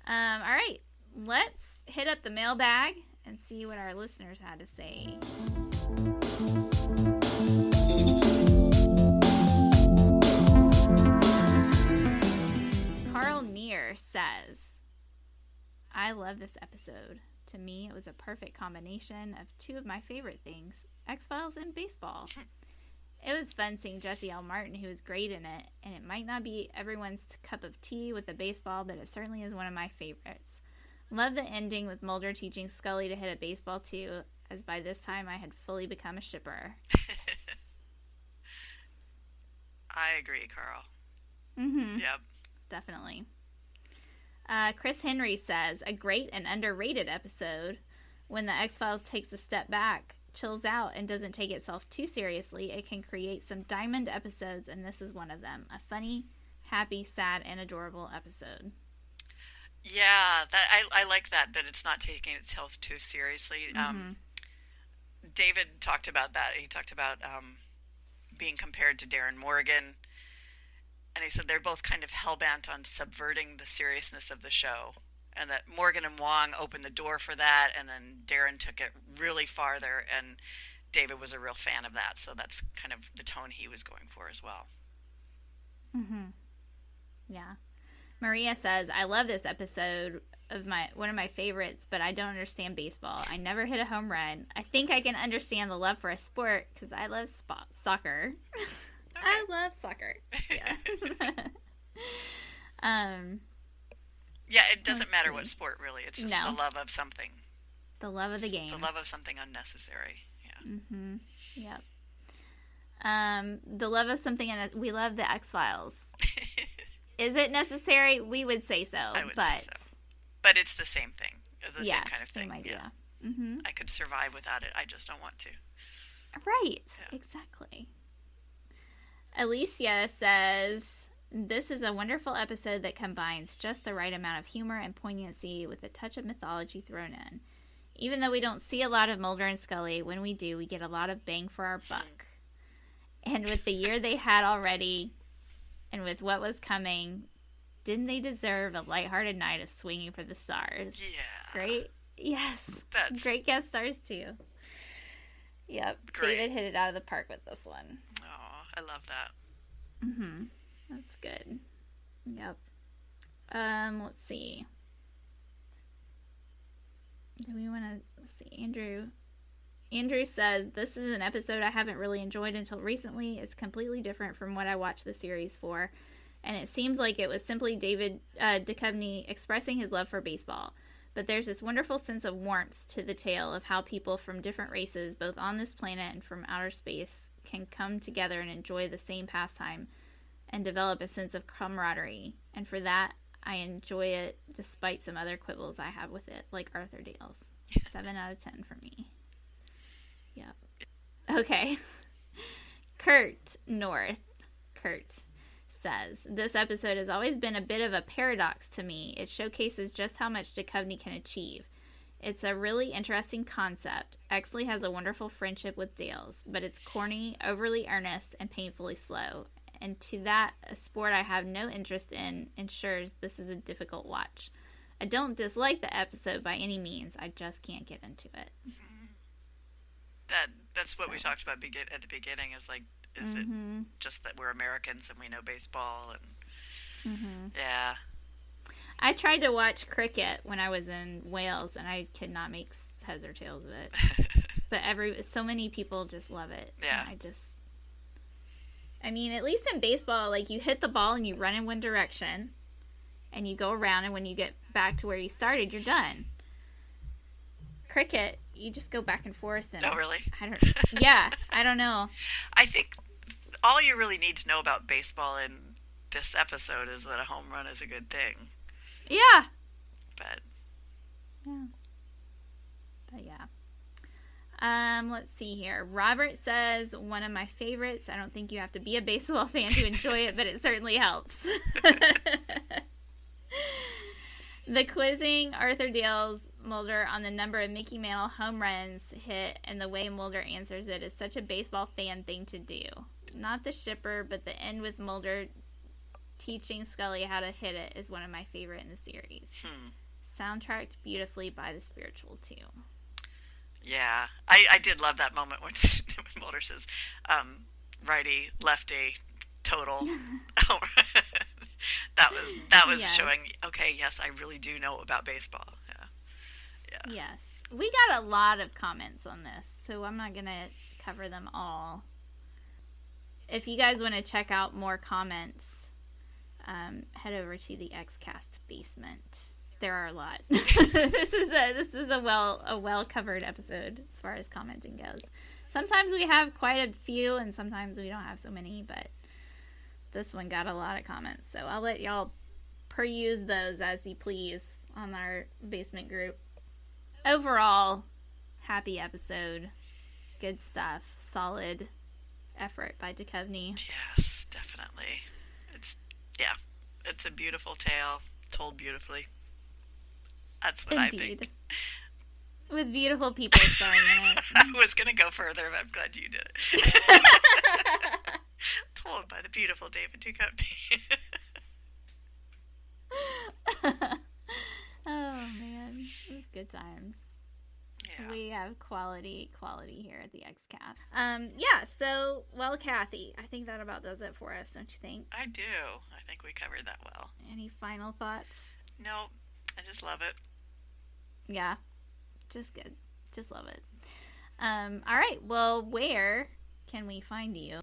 All right. Let's hit up the mailbag and see what our listeners had to say. Carl Neer says, "I love this episode. To me, it was a perfect combination of two of my favorite things, X-Files and baseball. It was fun seeing Jesse L. Martin, who was great in it, and it might not be everyone's cup of tea with the baseball, but it certainly is one of my favorites. Love the ending with Mulder teaching Scully to hit a baseball too, as by this time I had fully become a shipper."
I agree, Carl.
Mm-hmm.
Yep.
Definitely. Chris Henry says, "A great and underrated episode. When the X-Files takes a step back, chills out, and doesn't take itself too seriously, it can create some diamond episodes, and this is one of them. A funny, happy, sad, and adorable episode."
Yeah, I like that it's not taking itself too seriously.
Mm-hmm.
David talked about that. He talked about being compared to Darren Morgan, and he said they're both kind of hell-bent on subverting the seriousness of the show, and that Morgan and Wong opened the door for that, and then Darren took it really farther, and David was a real fan of that, so that's kind of the tone he was going for as well.
Mm-hmm. Yeah. Maria says, "I love this episode of one of my favorites, but I don't understand baseball. I never hit a home run. I think I can understand the love for a sport because I love soccer." Okay. I love soccer. Yeah.
Yeah, it doesn't matter what sport, really. It's just the love of something.
The love of the game.
The love of something unnecessary. Yeah.
Mm-hmm. Yep. The love of something, we love the X-Files. Is it necessary? We would say so.
I would say so. But it's the same thing. It's the same kind of thing.
Same idea.
Yeah.
Mm-hmm.
I could survive without it. I just don't want to.
Right. Yeah. Exactly. Alicia says, "This is a wonderful episode that combines just the right amount of humor and poignancy with a touch of mythology thrown in. Even though we don't see a lot of Mulder and Scully, when we do, we get a lot of bang for our buck. And with the year they had already, and with what was coming, didn't they deserve a lighthearted night of Swinging for the Stars?"
Yeah.
Great. Yes.
That's...
Great guest stars, too. Yep.
Great.
David hit it out of the park with this one.
Oh, I love that.
Mm-hmm. That's good. Yep. Let's see. Do we want to see? Andrew says, this is an episode I haven't really enjoyed until recently. It's completely different from what I watched the series for. And it seemed like it was simply David Duchovny expressing his love for baseball. But there's this wonderful sense of warmth to the tale of how people from different races, both on this planet and from outer space, can come together and enjoy the same pastime and develop a sense of camaraderie. And for that, I enjoy it despite some other quibbles I have with it, like Arthur Dale's. 7 out of 10 for me. Yep. Okay. Kurt says, this episode has always been a bit of a paradox to me. It showcases just how much Duchovny can achieve. It's a really interesting concept. Exley has a wonderful friendship with Dales, but it's corny, overly earnest, and painfully slow. And to that, a sport I have no interest in ensures this is a difficult watch. I don't dislike the episode by any means. I just can't get into it.
That's what we talked about at the beginning. Is like, is it just that we're Americans and we know baseball? And yeah,
I tried to watch cricket when I was in Wales, and I could not make heads or tails of it. But so many people just love it.
Yeah,
I mean, at least in baseball, like, you hit the ball and you run in one direction, and you go around, and when you get back to where you started, you're done. Cricket, you just go back and forth. And
oh, really?
I don't know.
I think all you really need to know about baseball in this episode is that a home run is a good thing.
Yeah.
But
yeah. Let's see here. Robert says, one of my favorites. I don't think you have to be a baseball fan to enjoy it, but it certainly helps. The quizzing Arthur Dale's Mulder on the number of Mickey Mantle home runs hit and the way Mulder answers it is such a baseball fan thing to do. Not the shipper, but the end with Mulder teaching Scully how to hit it is one of my favorite in the series. Soundtracked beautifully by the spiritual too.
Yeah, I did love that moment when Mulder says, righty, lefty, total. that was
yes.
showing, okay, yes, I really do know about baseball. Yeah.
Yes. We got a lot of comments on this, so I'm not going to cover them all. If you guys want to check out more comments, head over to the XCast basement. There are a lot. This is a well covered episode as far as commenting goes. Sometimes we have quite a few, and sometimes we don't have so many, but this one got a lot of comments. So I'll let y'all peruse those as you please on our basement group. Overall, happy episode. Good stuff. Solid effort by Duchovny.
Yes, definitely. It's a beautiful tale, told beautifully. That's what
Indeed.
I think.
With beautiful people starring in it.
I was going to go further, but I'm glad you did it. Told by the beautiful David Duchovny.
Oh, man. It was good times.
Yeah.
We have quality here at the XCast. Yeah, so, well, Cathy, I think that about does it for us, don't you think?
I do. I think we covered that well.
Any final thoughts?
No, I just love it.
Yeah, just good. Just love it. All right, well, where can we find you?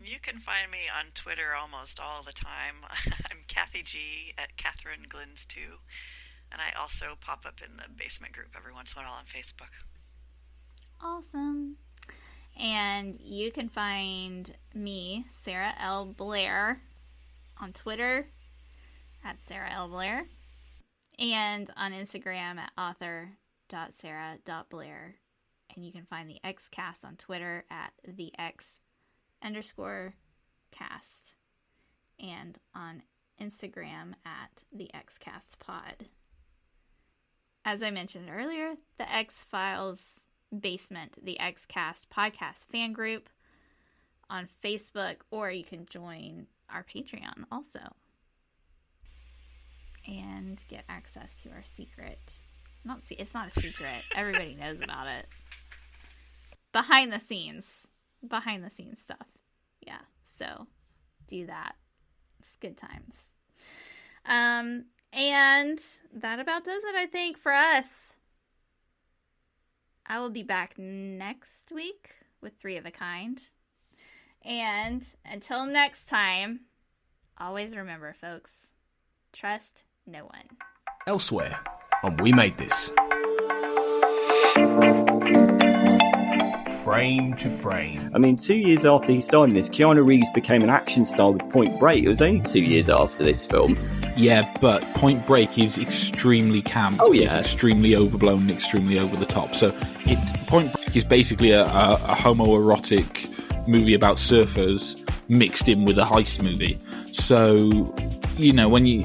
You can find me on Twitter almost all the time. I'm Cathy G at Catherine Glins 2. And I also pop up in the basement group every once in a while on Facebook.
Awesome. And you can find me, Sarah L. Blair, on Twitter at Sarah L. Blair. And on Instagram at author.sarah.blair. And you can find the XCast on Twitter at @the_cast. And on Instagram at the XCast pod. As I mentioned earlier, the X-Files Basement, the XCast podcast fan group on Facebook, or you can join our Patreon also and get access to our secret. It's not a secret. Everybody knows about it. behind the scenes stuff. Yeah, so do that. It's good times. And that about does it, I think, for us. I will be back next week with 3 of a Kind. And until next time, always remember, folks, trust no one.
Elsewhere on We Made This. Frame to frame.
I mean, 2 years after he starred in this, Keanu Reeves became an action star with Point Break. It was only 2 years after this film.
Yeah, but Point Break is extremely camp.
Oh, yeah.
It's extremely overblown and extremely over the top. So Point Break is basically a homoerotic movie about surfers mixed in with a heist movie. So, you know, when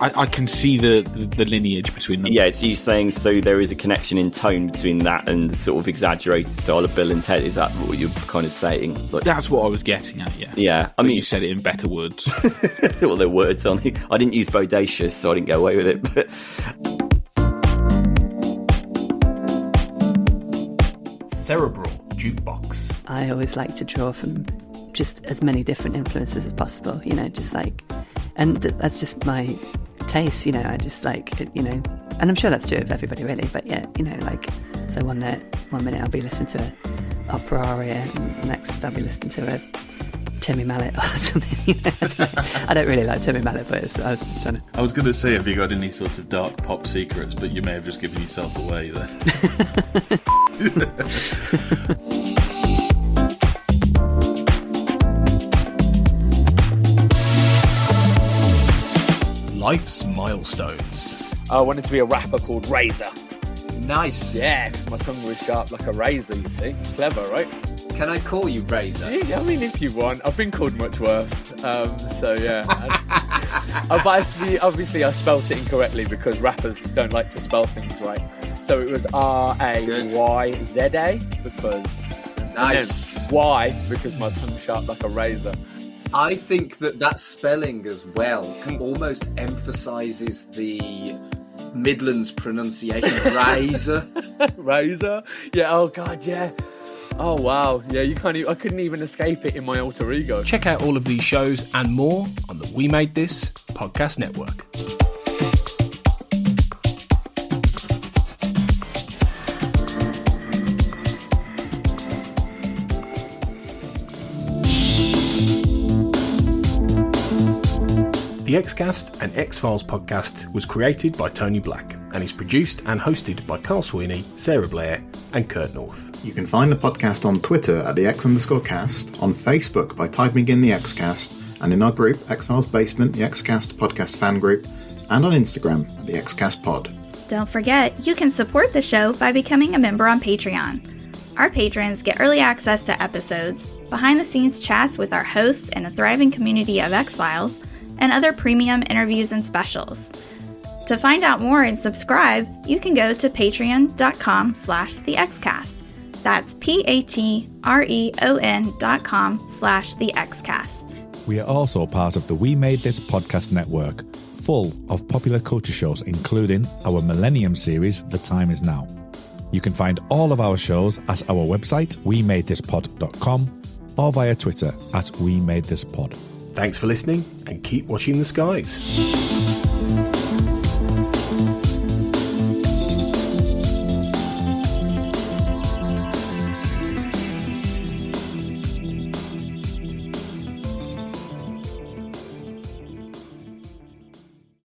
I can see the lineage between them.
Yeah, so you're saying, so there is a connection in tone between that and the sort of exaggerated style of Bill and Ted. Is that what you're kind of saying? Like,
that's what I was getting at, yeah.
Yeah,
I mean, you said it in better words.
Well, the words on it. I didn't use bodacious, so I didn't get away with it. But
Cerebral Jukebox.
I always like to draw from just as many different influences as possible, you know, just like, and that's just my taste, you know. I just like, you know, and I'm sure that's true of everybody really, but yeah, you know, like, so one minute I'll be listening to an opera aria, and next I'll be listening to a Timmy Mallet or something, you know. I don't really like Timmy Mallet, but I was just trying to...
I was going to say, have you got any sort of dark pop secrets, but you may have just given yourself away there.
Life's milestones.
I wanted to be a rapper called Razor.
Nice.
Yeah, 'cause my tongue was sharp like a razor, you see. Clever, right?
Can I call you Razor?
Yeah, I mean, if you want. I've been called much worse. So, yeah. But obviously, I spelt it incorrectly because rappers don't like to spell things right. So it was R-A-Y-Z-A because...
Nice.
Y because my tongue's sharp like a razor.
I think that spelling as well almost emphasises the Midlands pronunciation. Razor.
Razor? Yeah, oh God, yeah. Oh wow, yeah, I couldn't even escape it in my alter ego.
Check out all of these shows and more on the We Made This podcast network. The Xcast and X-Files podcast was created by Tony Black and is produced and hosted by Carl Sweeney, Sarah Blair and Kurt North.
You can find the podcast on Twitter at the X_cast, on Facebook by typing in the Xcast, and in our group, X-Files Basement, the Xcast podcast fan group, and on Instagram at the Xcast pod.
Don't forget, you can support the show by becoming a member on Patreon. Our patrons get early access to episodes, behind-the-scenes chats with our hosts and a thriving community of X-Files, and other premium interviews and specials. To find out more and subscribe, you can go to patreon.com/thexcast. That's patreon.com/thexcast.
We are also part of the We Made This podcast network, full of popular culture shows, including our Millennium series, The Time Is Now. You can find all of our shows at our website, wemadethispod.com, or via Twitter at wemadethispod.
Thanks for listening and keep watching the skies.